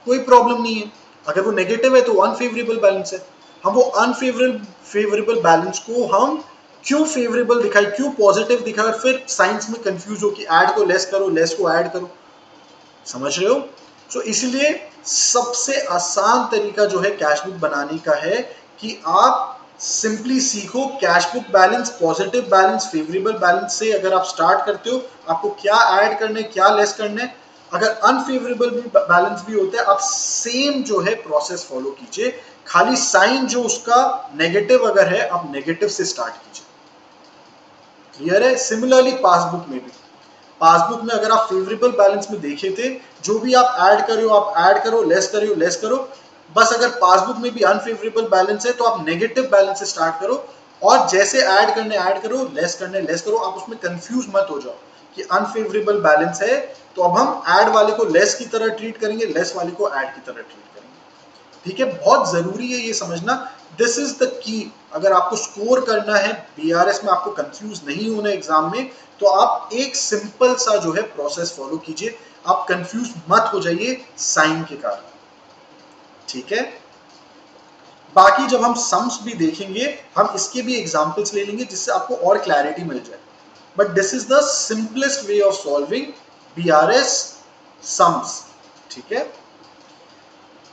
कोई प्रॉब्लम नहीं है। अगर वो नेगेटिव है तो अनफेवरेबल बैलेंस है, हम वो अनफेवरेबल बैलेंस को हम क्यों फेवरेबल दिखाई, क्यों पॉजिटिव दिखाई और फिर साइंस में कंफ्यूज हो कि ऐड को लेस करो, लेस को ऐड करो। समझ रहे हो। तो इसलिए सबसे आसान तरीका जो है कैश बुक बनाने का है कि आप सिंपली सीखो cash book balance, positive balance, favourable balance से अगर आप स्टार्ट करते हो आपको क्या ऐड करना है, क्या लेस करना है। अगर अनफेवरेबल बैलेंस भी होता है आप सेम जो है प्रोसेस फॉलो कीजिए, खाली साइन जो उसका नेगेटिव अगर है आप नेगेटिव से स्टार्ट कीजिए। क्लियर है। सिमिलरली पासबुक में भी, पासबुक में अगर आप फेवरेबल बैलेंस में देखे थे, जो भी आप ऐड कर रहे हो आप ऐड करो, लेस कर रहे हो लेस करो, बस अगर पासबुक में भी अनफेवरेबल बैलेंस है तो आप नेगेटिव बैलेंस से स्टार्ट करो और जैसे ऐड करने ऐड करो, लेस करने लेस करो। आप उसमें कंफ्यूज मत हो जाओ कि अनफेवरेबल बैलेंस है तो अब हम ऐड वाले को लेस की तरह ट्रीट करेंगे, लेस वाले को ऐड की तरह ट्रीट करेंगे। ठीक है, बहुत जरूरी है ये समझना। This is the key. अगर आपको स्कोर करना है बीआरएस में, आपको कंफ्यूज नहीं होना एग्जाम में, तो आप एक सिंपल सा जो है प्रोसेस फॉलो कीजिए। आप कंफ्यूज मत हो जाइए साइन के कारण। ठीक है, बाकी जब हम सम्स भी देखेंगे हम इसके भी एग्जांपल्स ले लेंगे जिससे आपको और क्लैरिटी मिल जाए। But this is the simplest way of solving BRS sums. ठीक है,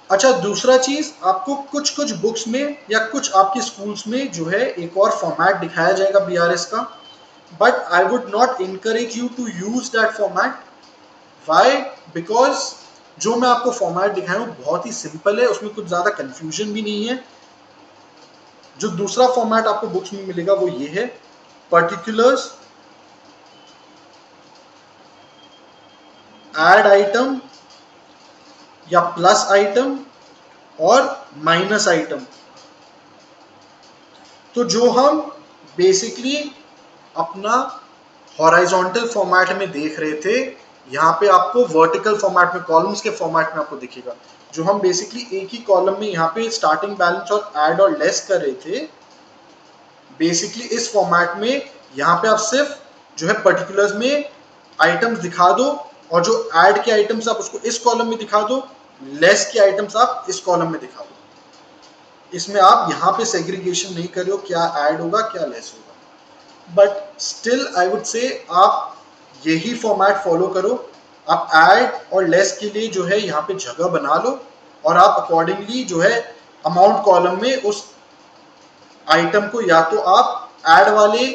अच्छा दूसरा चीज, आपको कुछ कुछ बुक्स में या कुछ आपके स्कूल्स में जो है एक और फॉर्मेट दिखाया जाएगा बीआरएस का, but I would not encourage you to use that format. Why? Because जो मैं आपको फॉर्मेट दिखाया हूं बहुत ही सिंपल है, उसमें कुछ ज्यादा कंफ्यूजन भी नहीं है। जो दूसरा फॉर्मेट आपको बुक्स में मिलेगा वो ये है, पर्टिकुलर्स, ऐड आइटम या प्लस आइटम और माइनस आइटम। तो जो हम बेसिकली अपना हॉराइजॉन्टल फॉर्मेट में देख रहे थे, यहाँ पे आपको वर्टिकल फॉर्मेट में, कॉलम्स के फॉर्मेट में आपको दिखेगा। जो हम बेसिकली एक ही कॉलम में यहाँ पे स्टार्टिंग बैलेंस और ऐड और लेस कर रहे थे, बेसिकली इस फॉर्मेट में यहाँ पे आप सिर्फ जो है पर्टिकुलर्स में आइटम्स दिखा दो और जो ऐड के आइटम्स आप उसको इस कॉलम में दिखा दो, लेस के आइटम्स आप इस कॉलम में दिखा दो। इसमें आप यहाँ पे सेग्रीगेशन नहीं कर रहे हो क्या ऐड होगा क्या लेस होगा। But still I would say आप यही फॉर्मेट फॉलो करो। आप ऐड और लेस के लिए जो है यहाँ पे जगह बना लो और आप अकॉर्डिंगली जो है अमाउंट कॉलम में उस आइटम को या तो आप ऐड वाले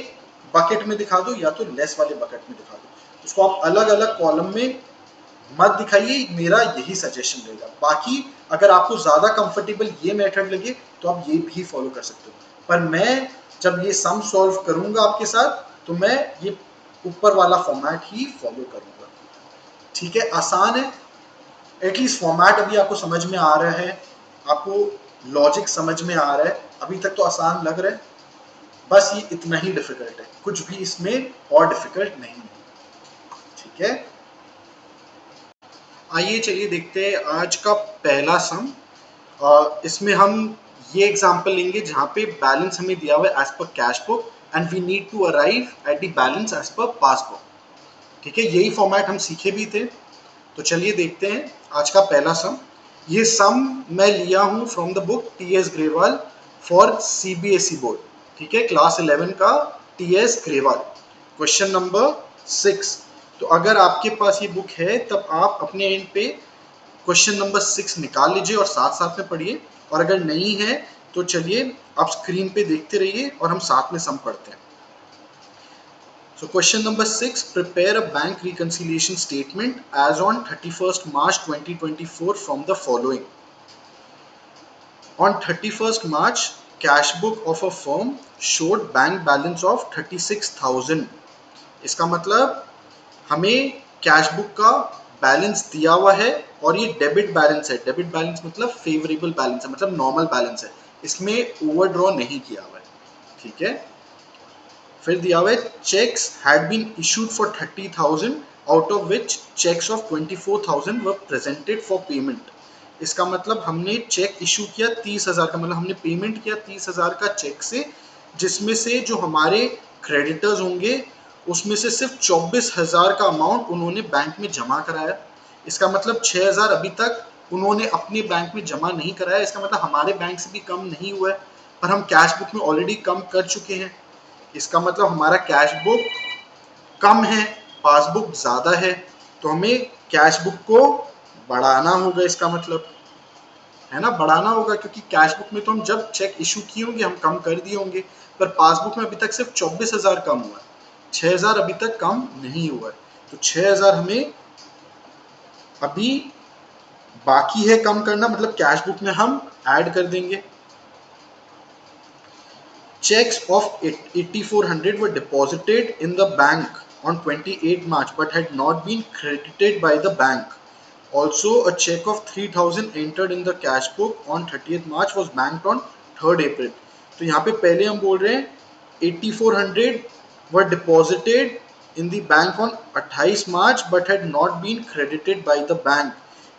बकेट में दिखा दो या तो लेस वाले बकेट में दिखा दो। उसको आप अलग अलग कॉलम में मत दिखाइए, मेरा यही सजेशन रहेगा। बाकी अगर आपको ज्यादा कंफर्टेबल ये मेथड लगे तो आप ये भी फॉलो कर सकते हो। पर मैं जब ये सम सॉल्व करूंगा आपके साथ तो मैं ये ऊपर वाला फॉर्मेट ही फॉलो करूंगा। ठीक है, आसान है, एटलीस्ट फॉर्मेट अभी आपको समझ में आ रहा है, आपको लॉजिक समझ में आ रहा है, अभी तक तो आसान लग रहा है। बस ये इतना ही डिफिकल्ट है, कुछ भी इसमें और डिफिकल्ट नहीं है। ठीक है, आइए चलिए देखते हैं आज का पहला सम। इसमें हम ये एग्जांपल लेंगे जहाँ पे बैलेंस हमें दिया हुआ है as per cash book and we need to arrive at the balance as per passbook. ठीक है, यही फॉर्मेट हम सीखे भी थे। तो चलिए देखते हैं आज का पहला सम। ये सम मैं लिया हूँ from the book T.S.. Grewal for CBSE board. ठीक है, क्लास 11 का टी.एस. Grewal, question number 6। तो अगर आपके पास ये बुक है तब आप अपने एंड पे क्वेश्चन नंबर 6 निकाल लीजिए और साथ साथ में पढ़िए, और अगर नहीं है तो चलिए आप स्क्रीन पे देखते रहिए और हम साथ में सम पढ़ते हैं। So question number 6, prepare a bank reconciliation statement as on 31st March 2024 from the following. On 31st March, cash book of a firm showed bank balance of 36,000. इसका मतलब हमें कैश बुक का बैलेंस दिया हुआ है और ये डेबिट बैलेंस है। डेबिट बैलेंस मतलब फेवरेबल बैलेंस है, मतलब नॉर्मल बैलेंस है, इसमें ओवरड्रॉ नहीं किया हुआ है। ठीक है, फिर दिया हुआ है cheques had been issued for 30,000 out of which cheques of 24,000 were presented for payment. इसका मतलब हमने चेक इशू किया 30,000 का, मतलब हमने पेमेंट किया 30,000 का चेक से, जिसमें से जो हमारे क्रेडिटर्स होंगे उसमें से सिर्फ 24,000 का अमाउंट उन्होंने बैंक में जमा कराया। इसका मतलब 6,000 अभी तक उन्होंने अपने बैंक में जमा नहीं कराया। इसका मतलब हमारे बैंक से भी कम नहीं हुआ है, पर हम कैश बुक में ऑलरेडी कम कर चुके हैं। इसका मतलब हमारा कैश बुक कम है, पासबुक ज़्यादा है, तो हमें कैश बुक को बढ़ाना होगा। इसका मतलब है ना, बढ़ाना होगा, क्योंकि कैश बुक में तो हम जब चेक इशू किए होंगे हम कम कर दिए होंगे, पर पासबुक में अभी तक सिर्फ 24,000 कम हुआ है, 6,000 अभी तक कम नहीं हुआ है। तो 6,000 हमें अभी बाकी है कम करना, मतलब कैश बुक में हम ऐड कर देंगे। Checks of 8,400 were deposited in the bank on 28 March but had not been credited by the bank also a cheque of 3000 entered in the cash book on 30th March was banked on 3rd April. तो यहाँ पे पहले हम बोल रहे हैं 8400 were deposited in the bank on 28 March but had not been credited by the bank.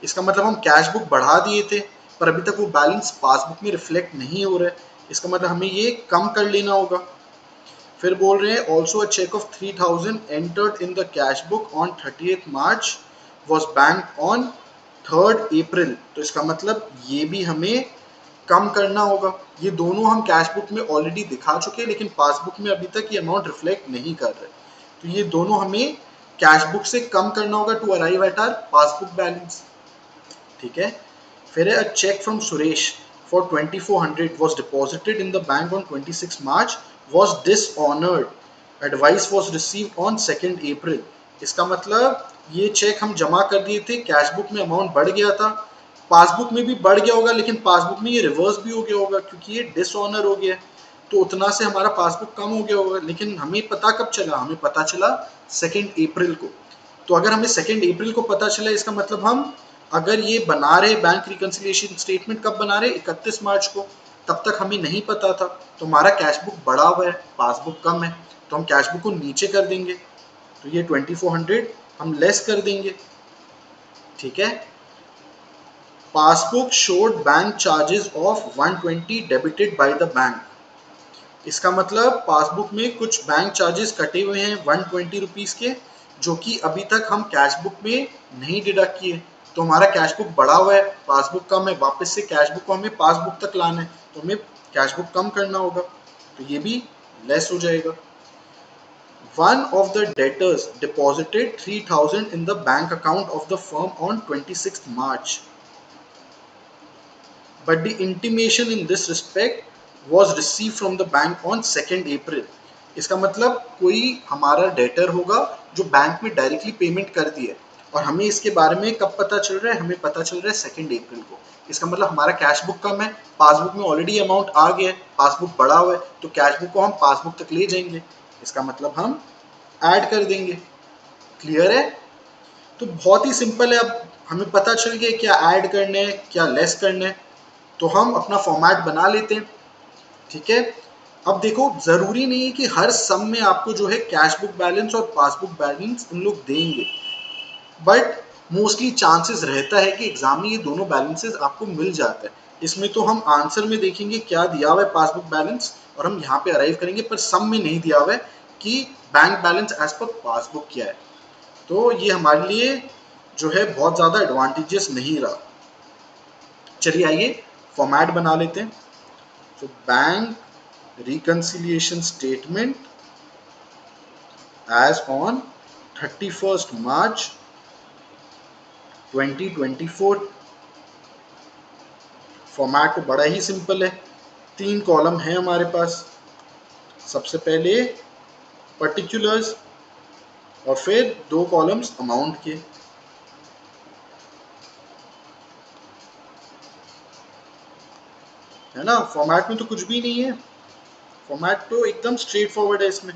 इसका मतलब हम कैश बुक बढ़ा दिए थे पर अभी तक वो बैलेंस पासबुक में रिफ्लेक्ट नहीं हो रहा है, इसका मतलब हमें ये कम कर लेना होगा। फिर बोल रहे हैं also a cheque of 3000 entered in the cash book on 30th March was bank on 3rd April. तो इसका मतलब ये भी हमें कम करना होगा। ये दोनों हम कैश बुक में ऑलरेडी दिखा चुके हैं लेकिन पासबुक में अभी तक ये अमाउंट रिफ्लेक्ट नहीं कर रहे, तो ये दोनों हमें कैश बुक से कम करना होगा to arrive at our passbook balance. ठीक है। फिर है a cheque from Suresh for 2400 was deposited in the bank on 26 March was dishonored. Advice was received on 2nd April. इसका मतलब ये चेक हम जमा कर दिए थे, कैश बुक में अमाउंट बढ़ गया था, पासबुक में भी बढ़ गया होगा लेकिन पासबुक में ये रिवर्स भी हो गया होगा क्योंकि ये डिसऑनर हो गया, तो उतना से हमारा पासबुक कम हो गया होगा। लेकिन हमें पता कब चला? हमें पता चला 2nd अप्रैल को। तो अगर हमें 2nd अप्रैल को पता चला, इसका मतलब हम अगर ये बना रहे बैंक रिकंसिलिएशन स्टेटमेंट कब बना रहे? 31 मार्च को। तब तक हमें नहीं पता था, तो हमारा कैश बुक बढ़ा हुआ है, पासबुक कम है, तो हम कैश बुक को नीचे कर देंगे, तो ये 2400 हम लेस कर देंगे। ठीक है। Passbook showed bank charges of 120 debited bye the bank. इसका मतलब पासबुक में कुछ बैंक चार्जेस कटे हुए हैं 120 रुपीज के, जो कि अभी तक हम कैश बुक में नहीं डिडक्ट किए, तो हमारा कैश बुक बढ़ा हुआ है, पासबुक कम है, वापस से कैश बुक को हमें पासबुक तक लाना है, तो हमें कैश बुक कम करना होगा, तो ये भी लेस हो जाएगा। One of the debtors deposited 3000 in the bank account of the firm on 26th March. But the intimation in this respect was received from the bank on 2nd April. इसका मतलब कोई हमारा डेटर होगा जो bank में directly payment कर दी है, और हमें इसके बारे में कब पता चल रहा है? हमें पता चल रहा है 2nd अप्रैल को। इसका मतलब हमारा कैश बुक कम है, पासबुक में ऑलरेडी अमाउंट आ गया है, पासबुक बढ़ा हुआ है, तो कैश बुक को हम पासबुक तक ले जाएंगे, इसका मतलब हम ऐड कर देंगे। क्लियर है? तो बहुत ही सिंपल है। अब हमें पता चल गया क्या ऐड करना है, क्या लेस करना है, तो हम अपना फॉर्मेट बना लेते हैं। ठीक है। अब देखो, जरूरी नहीं है कि हर सम में आपको जो है कैश बुक बैलेंस और पासबुक बैलेंस इन लोग देंगे, बट मोस्टली चांसेस रहता है कि एग्जाम में ये दोनों बैलेंसेस आपको मिल जाता है। इसमें तो हम आंसर में देखेंगे क्या दिया हुआ है पासबुक बैलेंस, और हम यहाँ पे अराइव करेंगे, पर सम में नहीं दिया हुआ है कि bank balance as per passbook क्या है, तो ये हमारे लिए जो है बहुत ज़्यादा एडवांटेजेस नहीं रहा। चलिए आइए फॉर्मेट बना लेते हैं। तो bank reconciliation statement as on 31st March 2024। Format तो बड़ा ही सिंपल है, 3 कॉलम है हमारे पास। सबसे पहले पर्टिकुलर्स और फिर 2 कॉलम्स अमाउंट के। है ना, फॉर्मेट में तो कुछ भी नहीं है, फॉर्मेट तो एकदम स्ट्रेट फॉरवर्ड है इसमें।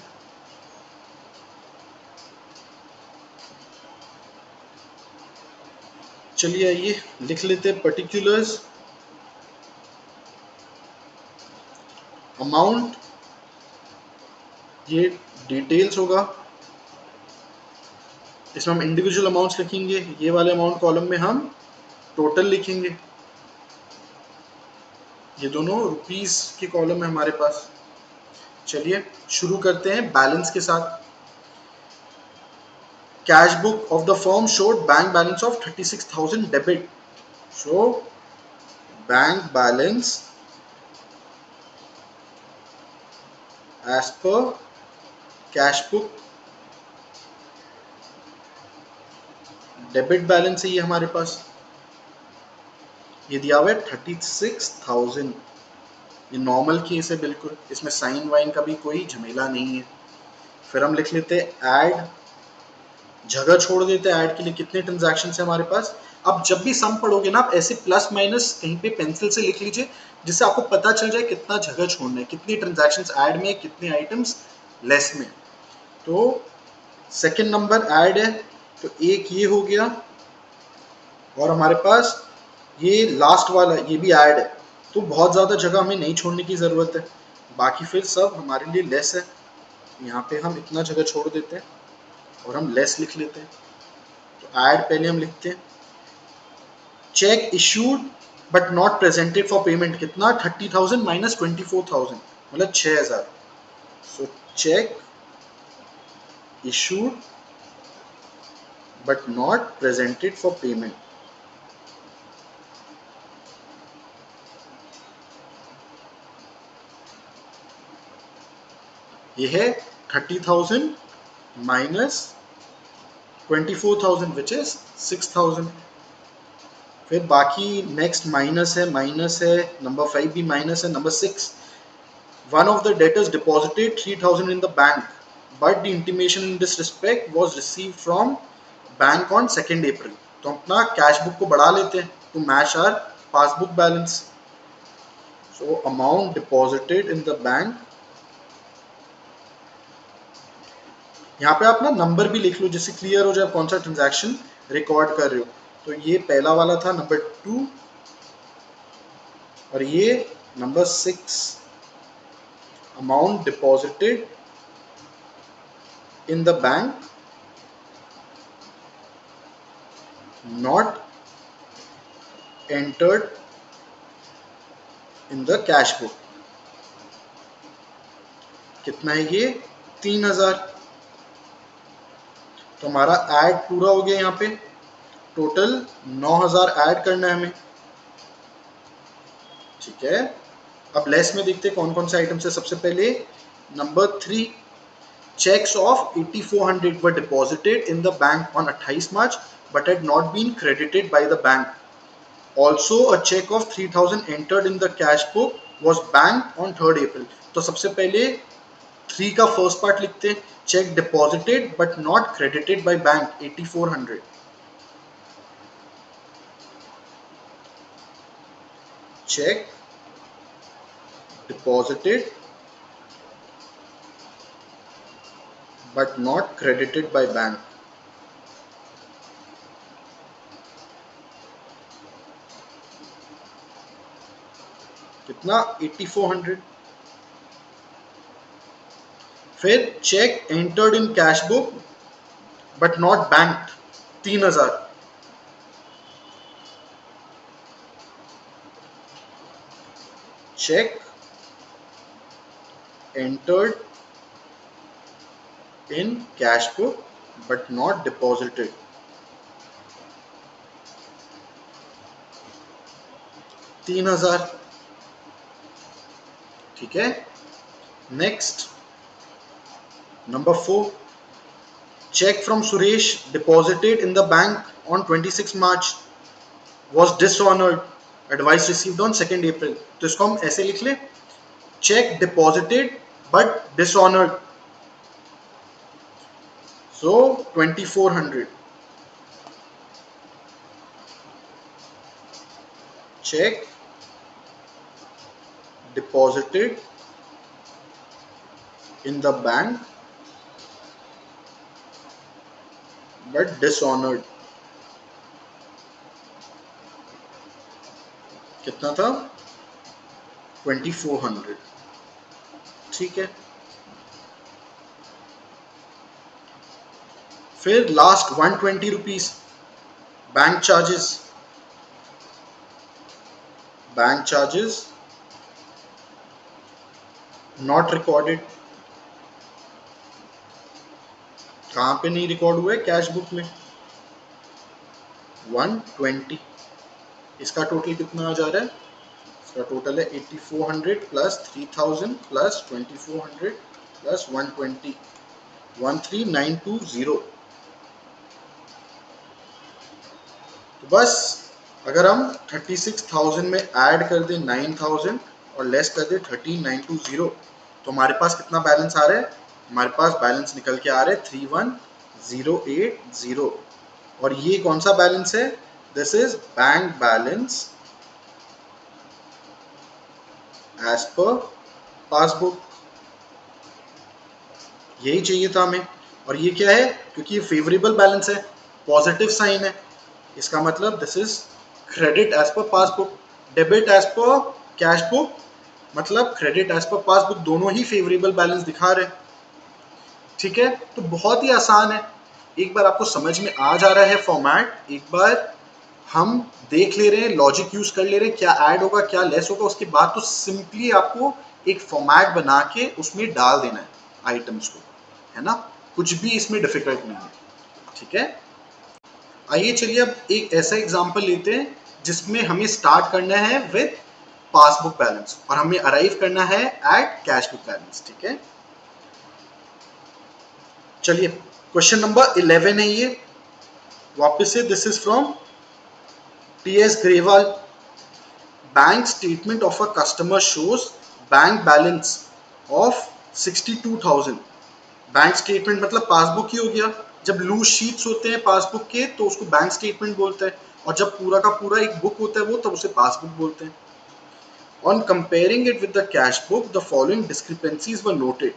चलिए आइए लिख लेते हैं पर्टिकुलर्स, अमाउंट ये डिटेल्स होगा, इसमें हम इंडिविजुअल अमाउंट्स लिखेंगे, ये वाले अमाउंट कॉलम में हम टोटल लिखेंगे। ये दोनों रुपीस के कॉलम है हमारे पास। चलिए शुरू करते हैं बैलेंस के साथ। Cash book of the firm showed bank balance of 36,000 debit, so bank balance as per cash book, debit balance है ये हमारे पास, ये दिया हुआ है 36,000। ये नॉर्मल केस है बिल्कुल, इसमें साइन वाइन का भी कोई झमेला नहीं है। फिर हम लिख लेते हैं ऐड, जगह छोड़ देते हैं ऐड के लिए, कितने ट्रांजैक्शन है हमारे पास। अब जब भी सम पढ़ोगे ना, आप ऐसे प्लस माइनस कहीं पे पेंसिल से लिख लीजिए, जिससे आपको पता चल जाए कितना जगह छोड़ना है, कितनी ट्रांजैक्शन ऐड में, कितने आइटम्स लेस में। तो सेकंड नंबर ऐड है, तो एक ये हो गया, और हमारे पास ये लास्ट वाला ये भी ऐड है, तो बहुत ज़्यादा जगह हमें नहीं छोड़ने की ज़रूरत है, बाकी फिर सब हमारे लिए लेस है। यहाँ पे हम इतना जगह छोड़ देते हैं और हम लेस लिख लेते हैं। तो ऐड पहले हम लिखते हैं, check issued but not presented for payment कितना 30,000 माइनस 24,000 मतलब 6,000। So check issued but not presented for payment, ये है 30,000 माइनस 24,000 विच इज 6,000। फिर बाकी नेक्स्ट माइनस है, नंबर 5 भी माइनस है। Number 6, one of the debtors deposited 3,000 in the bank, but the intimation in this respect was received from bank on 2nd April। तो अपना cash book को बढ़ा लेते हैं to match our passbook balance। So amount deposited in the bank, यहाँ पे आप ना नंबर भी लिख लो जिससे क्लियर हो जाए कौन सा ट्रांजैक्शन रिकॉर्ड कर रहे हो। तो ये पहला वाला था नंबर 2 और ये number 6, amount deposited in the bank not entered in the cash book। कितना है ये 3,000। तो हमारा ऐड पूरा हो गया, यहाँ पे टोटल 9,000 ऐड करना है हमें, ठीक है। अब लेस में देखते हैं कौन कौन से आइटम्स है। सबसे पहले number 3, checks of 8,400 were deposited in the bank on 28 March but had not been credited by the bank. Also a check of 3,000 entered in the cash book was banked on 3rd April। तो सबसे पहले 3 का first part लिखते हैं, cheque deposited but not credited by bank 8,400। Cheque deposited but not credited by bank, कितना 8,400। फिर cheque entered in cash book but not banked 3,000। Cheque entered in cash book but not deposited 3,000, ठीक है। Next number 4, check from Suresh deposited in the bank on 26 March was dishonored, advice received on 2nd April। तो इसको हम ऐसे लिख ले, check deposited but dishonored, so 2,400। check deposited in the bank but dishonored, कितना था 2,400, ठीक है। फिर last 120 rupees bank charges not recorded. कहाँ पे नहीं रिकॉर्ड हुआ है कैश बुक में, 120। इसका टोटल कितना आ जा रहा है, इसका टोटल है 8,400 प्लस 3,000 प्लस 2,400 प्लस 120, 13,920। तो बस अगर हम 36,000 में ऐड कर दें 9,000 और लेस कर दें 13,920, तो हमारे पास कितना बैलेंस आ रहा है, हमारे पास बैलेंस निकल के आ रहा है 31,080। और ये कौन सा बैलेंस है, this is bank balance as per passbook. यही चाहिए था हमें। और ये क्या है, क्योंकि ये फेवरेबल बैलेंस है, पॉजिटिव साइन है, इसका मतलब this is credit as per passbook, debit as per cash book, मतलब क्रेडिट एज पर पासबुक, दोनों ही फेवरेबल बैलेंस दिखा रहे हैं। ठीक है, तो बहुत ही आसान है, एक बार आपको समझ में आ जा रहा है फॉर्मेट, एक बार हम देख ले रहे हैं, लॉजिक यूज कर ले रहे हैं, क्या ऐड होगा क्या लेस होगा, उसके बाद तो सिंपली आपको एक फॉर्मेट बना के उसमें डाल देना है आइटम्स को, है ना, कुछ भी इसमें डिफिकल्ट नहीं है। ठीक है, आइए चलिए अब एक ऐसा एग्जांपल लेते हैं जिसमें हमें स्टार्ट करना है विद पासबुक बैलेंस और हमें अराइव करना है एट कैश बुक बैलेंस। ठीक है, चलिए क्वेश्चन नंबर 11 है ये, वापस से, this is from T.S.. Grewal. Bank statement of a customer shows bank balance of 62,000। Bank statement मतलब पासबुक ही हो गया, जब लूज शीट्स होते हैं पासबुक के तो उसको बैंक स्टेटमेंट बोलते हैं, और जब पूरा का पूरा एक बुक होता है वो, तब उसे पासबुक बोलते हैं। On comparing it with the cash book, the following discrepancies were noted.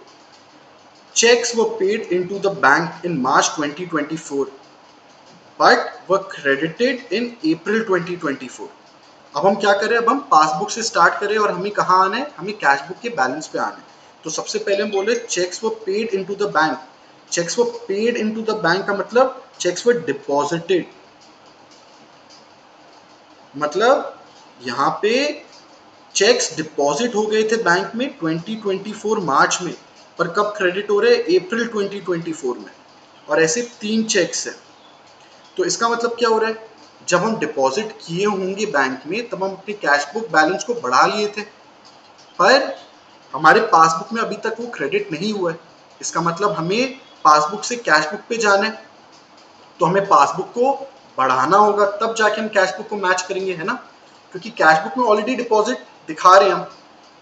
Checks were paid into the bank in March 2024 but were credited in April 2024. अब हम क्या करें, अब हम पासबुक से स्टार्ट करें और हमें कहाँ आना है, हमें कैश बुक के बैलेंस पे आना है। तो सबसे पहले हम बोले cheques were paid into the bank. Cheques were paid into the bank का मतलब चेक्स वर डिपॉजिटेड, मतलब यहाँ पे चेक्स डिपॉजिट हो गए थे बैंक में 2024 मार्च में, पर कब क्रेडिट हो रहे हैं, अप्रैल 2024 में, और ऐसे 3 चेक्स हैं। तो इसका मतलब क्या हो रहा है, जब हम डिपॉजिट किए होंगे बैंक में तब हम अपने कैश बुक बैलेंस को बढ़ा लिए थे, पर हमारे पासबुक में अभी तक वो क्रेडिट नहीं हुआ है। इसका मतलब हमें पासबुक से कैश बुक पे जाना है, तो हमें पासबुक को बढ़ाना होगा, तब जाके हम कैश बुक को मैच करेंगे, है ना, क्योंकि कैश बुक में ऑलरेडी डिपॉजिट दिखा रहे हैं हम,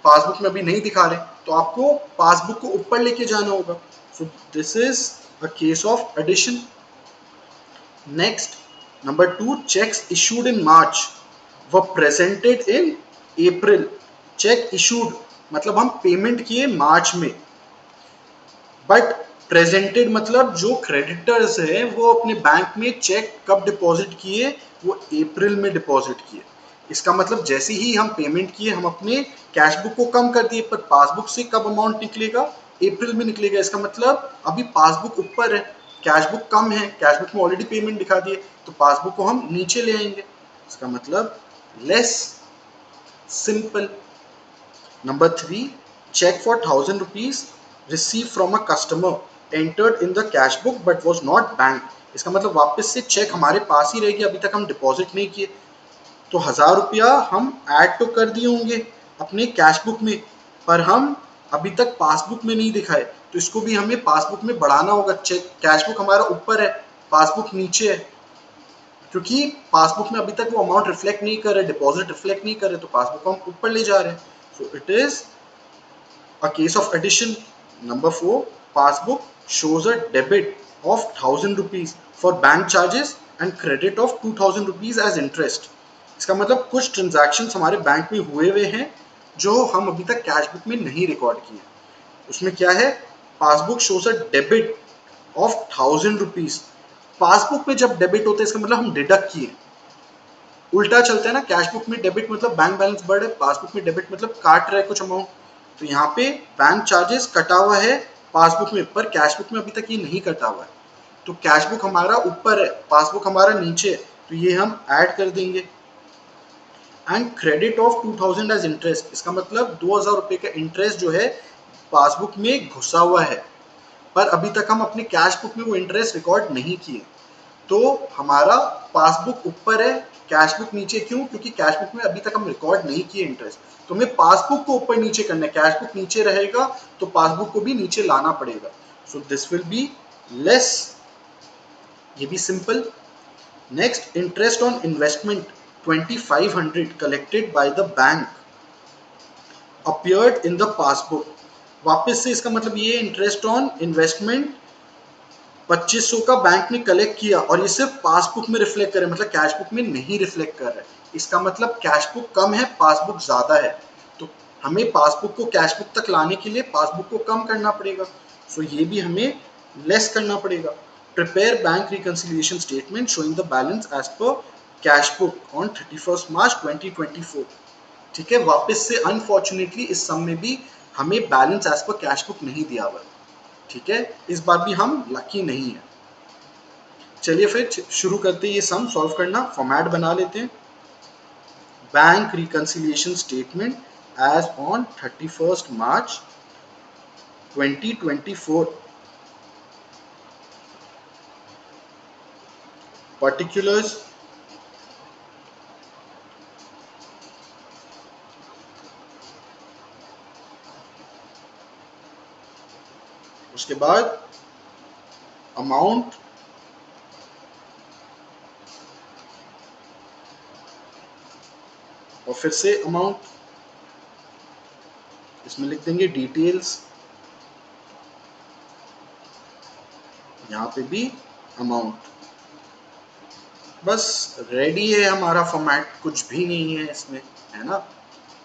पासबुक में अभी नहीं दिखा रहे, तो आपको पासबुक को ऊपर लेके जाना होगा। So this is a case of addition. Next, number 2, cheques issued in March व presented in April. Cheque issued मतलब हम पेमेंट किए मार्च में, बट प्रेजेंटेड मतलब जो क्रेडिटर्स है वो अपने बैंक में चेक कब डिपॉजिट किए, वो अप्रैल में डिपॉजिट किए। इसका मतलब जैसे ही हम पेमेंट किए हम अपने कैश बुक को कम कर दिए, पर पासबुक से कब अमाउंट निकलेगा, अप्रैल में निकलेगा। इसका मतलब अभी पासबुक ऊपर है, कैश बुक कम है, कैश बुक में ऑलरेडी पेमेंट दिखा दिए, तो पासबुक को हम नीचे ले आएंगे। इसका मतलब less, simple. Number 3, check for 1,000 rupees received from a customer entered in the cash book but was not banked। इसका मतलब वापस से चेक हमारे पास ही रहेगी, अभी तक हम डिपॉजिट नहीं किए, तो 1,000 रुपया हम ऐड तो कर दिए होंगे अपने कैश बुक में, पर हम अभी तक पासबुक में नहीं दिखाए, तो इसको भी हमें पासबुक में बढ़ाना होगा। चेक कैश बुक हमारा ऊपर है, पासबुक नीचे है, क्योंकि पासबुक में अभी तक वो अमाउंट रिफ्लेक्ट नहीं कर रहे, डिपॉजिट रिफ्लेक्ट नहीं कर रहे, तो पासबुक को हम ऊपर ले जा रहे हैं। So it is a case of addition. Number 4, passbook shows a debit of 1,000 rupees for bank charges and credit of 2,000 rupees as interest। इसका मतलब कुछ ट्रांजैक्शंस हमारे बैंक में हुए हुए हैं जो हम अभी तक कैश बुक में नहीं रिकॉर्ड किए। उसमें क्या है, passbook shows a debit of 1,000 rupees. Passbook में जब डेबिट होता है इसका मतलब हम डिडक्ट किए, उल्टा चलता है ना, कैश बुक में डेबिट मतलब बैंक बैलेंस बढ़ है, पासबुक में डेबिट मतलब काट रहा है कुछ अमाउंट। तो यहाँ पे बैंक चार्जेस कटा हुआ है पासबुक में, पर कैश बुक में अभी तक ये नहीं कटा हुआ है, तो कैश बुक हमारा ऊपर है, पासबुक हमारा नीचे है, तो ये हम ऐड कर देंगे। And credit of 2,000 as interest, इसका मतलब 2,000 रुपये का इंटरेस्ट जो है पासबुक में घुसा हुआ है, पर अभी तक हम अपने कैश बुक में वो इंटरेस्ट रिकॉर्ड नहीं किए, तो हमारा पासबुक ऊपर है, कैश बुक नीचे। क्यों, क्योंकि कैश बुक में अभी तक हम रिकॉर्ड नहीं किए इंटरेस्ट, तो हमें पासबुक को ऊपर नीचे करना है, कैश बुक नीचे रहेगा तो पासबुक को भी नीचे लाना पड़ेगा। So this will be less, ये भी simple. Next, interest on investment 2,500 collected by the bank appeared in the passbook. वापस से इसका मतलब ये इंटरेस्ट ऑन इन्वेस्टमेंट 2,500 का बैंक ने कलेक्ट किया और ये सिर्फ पासबुक में रिफ्लेक्ट कर रहा है, मतलब कैश बुक में नहीं रिफ्लेक्ट कर रहा है। इसका मतलब कैश बुक कम है, पासबुक ज्यादा है, तो हमें पासबुक को कैश बुक तक लाने के लिए पासबुक को कम करना पड़ेगा। सो ये भी हमें लेस करना पड़ेगा। prepare bank reconciliation statement showing the balance as per cash book on 31st March 2024. ठीक है, वापस से अनफॉर्चुनेटली इस सम में भी हमें balance as per cash book नहीं दिया हुआ। ठीक है, इस बार भी हम लकी नहीं है। चलिए फिर शुरू करते हैं ये सम सॉल्व करना। फॉर्मेट बना लेते हैं, bank reconciliation statement as on 31st March 2024, particulars उसके बाद अमाउंट और फिर से अमाउंट, इसमें लिख देंगे डिटेल्स, यहाँ पे भी अमाउंट। बस रेडी है हमारा फॉर्मेट, कुछ भी नहीं है इसमें, है ना।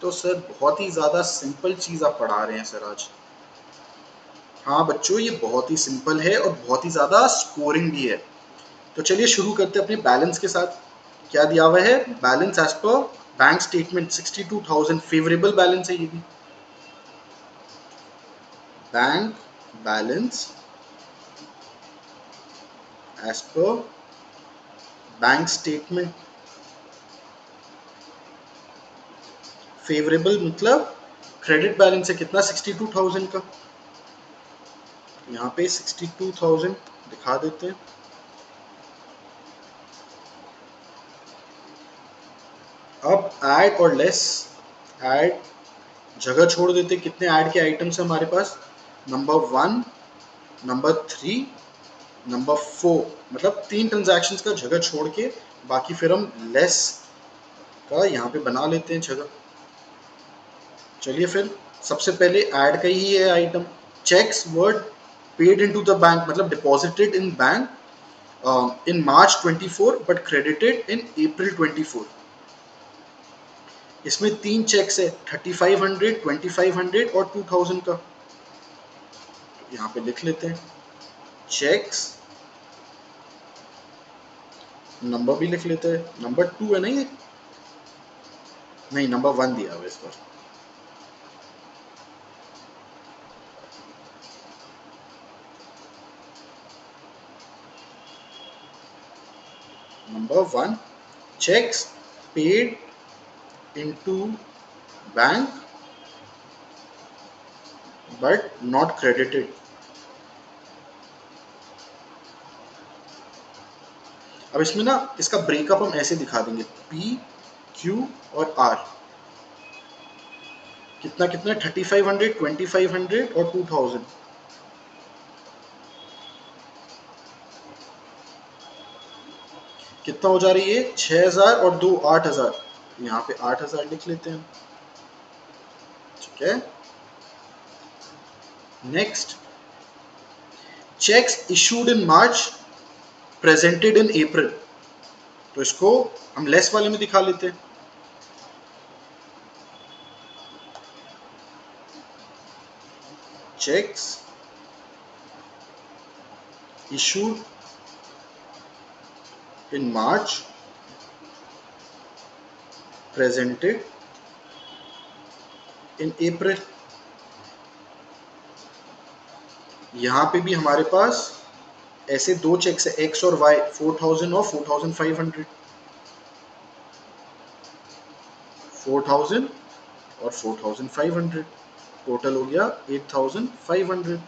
तो सर बहुत ही ज़्यादा सिंपल चीज़ आप पढ़ा रहे हैं सर आज। हाँ बच्चों, ये बहुत ही सिंपल है और बहुत ही ज़्यादा स्कोरिंग भी है। तो चलिए शुरू करते हैं अपने बैलेंस के साथ। क्या दिया हुआ है, balance as per bank statement 62,000, favourable balance है ये भी। Bank balance as per bank statement, favourable मतलब क्रेडिट बैलेंस है कितना, 62,000 का। यहाँ पे 62,000 दिखा देते हैं। अब ऐड और लेस, ऐड जगह छोड़ देते, कितने ऐड के आइटम्स है हमारे पास, नंबर 1, नंबर 3, नंबर 4, मतलब 3 ट्रांजैक्शंस का जगह छोड़ के बाकी फिर हम लेस का यहाँ पे बना लेते हैं जगह। चलिए फिर सबसे पहले ऐड का ही है item, cheques were paid into the bank, मतलब deposited in bank in March 24 but credited in April 24। इसमें 3 चेक्स है, 3500, 2500 और 2000 का। यहाँ पे लिख लेते हैं चेक्स, नंबर भी लिख लेते हैं, नंबर 2 है ना ये, नहीं नंबर 1 दिया हुआ इस पर। Number 1, checks paid into bank but not credited। अब इसमें ना इसका ब्रेकअप हम ऐसे दिखा देंगे, P, Q और R। कितना कितना, 3500, 2500 और 2000। कितना हो जा रही है, 6000 और 2 8000। यहाँ पे 8000 लिख लेते हैं। ठीक है, next, cheques issued in March presented in April, तो इसको हम लेस वाले में दिखा लेते हैं। Cheques issued in March presented in April। यहाँ पे भी हमारे पास ऐसे 2 चेक्स है, X और Y, 4000 और 4500, 4000 और 4500, टोटल हो गया 8500।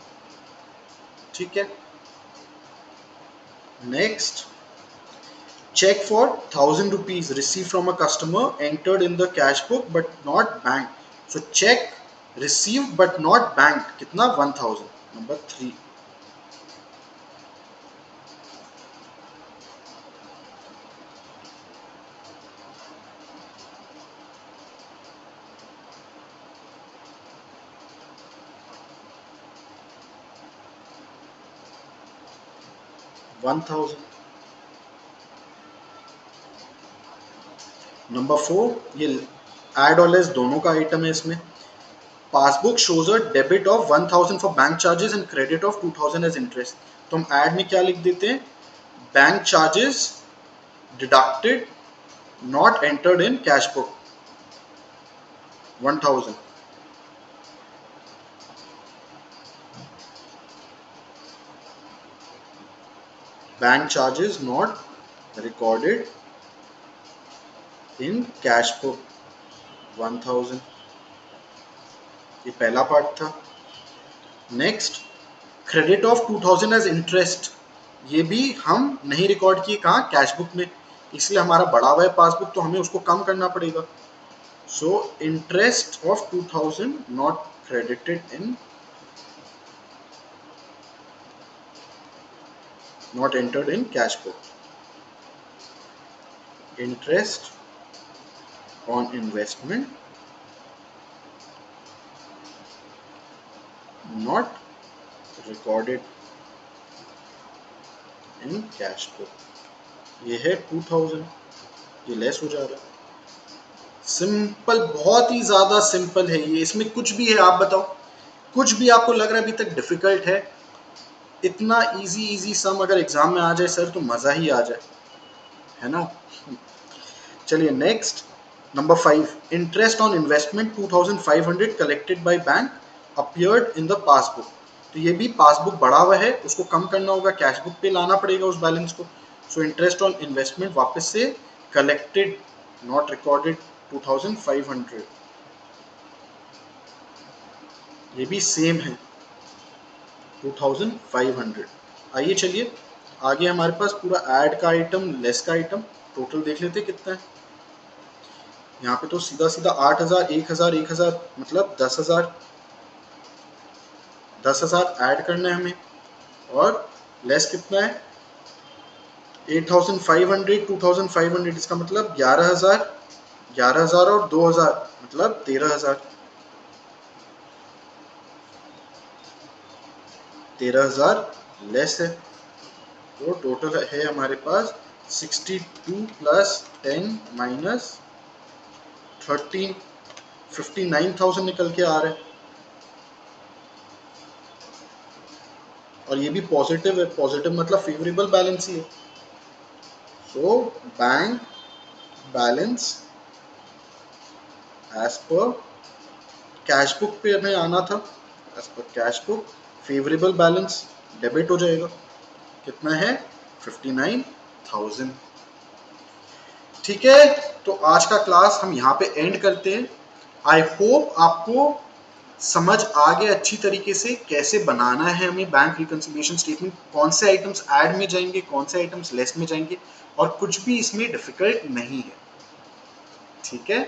ठीक है, next, check for 1000 rupees received from a customer entered in the cash book but not banked, so check received but not banked, कितना, 1000, नंबर 3। नंबर 4, ये एड और लेस दोनों का आइटम है इसमें। Passbook shows a debit of 1000 for bank charges and credit of 2000 as interest, तो हम add में क्या लिख देते हैं, bank charges deducted not entered in cash book 1000, bank charges not recorded in cash book 1000, ये पहला पार्ट था। Next, credit of 2000 as interest, ये भी हम नहीं रिकॉर्ड किए कहाँ, कैश बुक में, इसलिए हमारा बढ़ा हुआ है पासबुक तो हमें उसको कम करना पड़ेगा। So interest of 2000 not credited in, not entered in cash book, interest on investment not recorded in cash book, ये है 2000, ये लेस हो जा रहा है। सिंपल, बहुत ही ज्यादा सिंपल है ये, इसमें कुछ भी है आप बताओ, कुछ भी आपको लग रहा है अभी तक डिफिकल्ट है, इतना इजी सम अगर एग्जाम में आ जाए सर तो मजा ही आ जाए, है ना। चलिए next, number 5, interest on investment 2500 collected by bank appeared in the passbook, तो ये भी पासबुक बढ़ा हुआ है, उसको कम करना होगा, कैश बुक पे लाना पड़ेगा उस बैलेंस को। सो इंटरेस्ट ऑन इन्वेस्टमेंट वापस से कलेक्टेड नॉट रिकॉर्डेड 2500, ये भी सेम है 2500। आइए चलिए आगे, हमारे पास पूरा ऐड का आइटम, लेस का आइटम, टोटल देख लेते कितना है। यहाँ पे तो सीधा सीधा 8000 1000 1000 मतलब 10,000, 10,000 ऐड करना है हमें, और लेस कितना है 8500 2500, इसका मतलब 11,000, 11,000 और 2,000 मतलब 13,000, 13,000 लेस है, तो टोटल है हमारे पास 62 प्लस 10 माइनस 13, 59,000 निकल के आ रहे हैं, और ये भी पॉजिटिव है, पॉजिटिव मतलब फेवरेबल बैलेंस ही है। So bank balance as per cash book पे हमें आना था, as per cash book favourable balance debit हो जाएगा, कितना है 59,000। ठीक है, तो आज का क्लास हम यहाँ पे एंड करते हैं। आई होप आपको समझ आ गया अच्छी तरीके से कैसे बनाना है हमें बैंक रिकंसिलिएशन स्टेटमेंट, कौन से आइटम्स ऐड में जाएंगे, कौन से आइटम्स लेस में जाएंगे, और कुछ भी इसमें डिफिकल्ट नहीं है। ठीक है।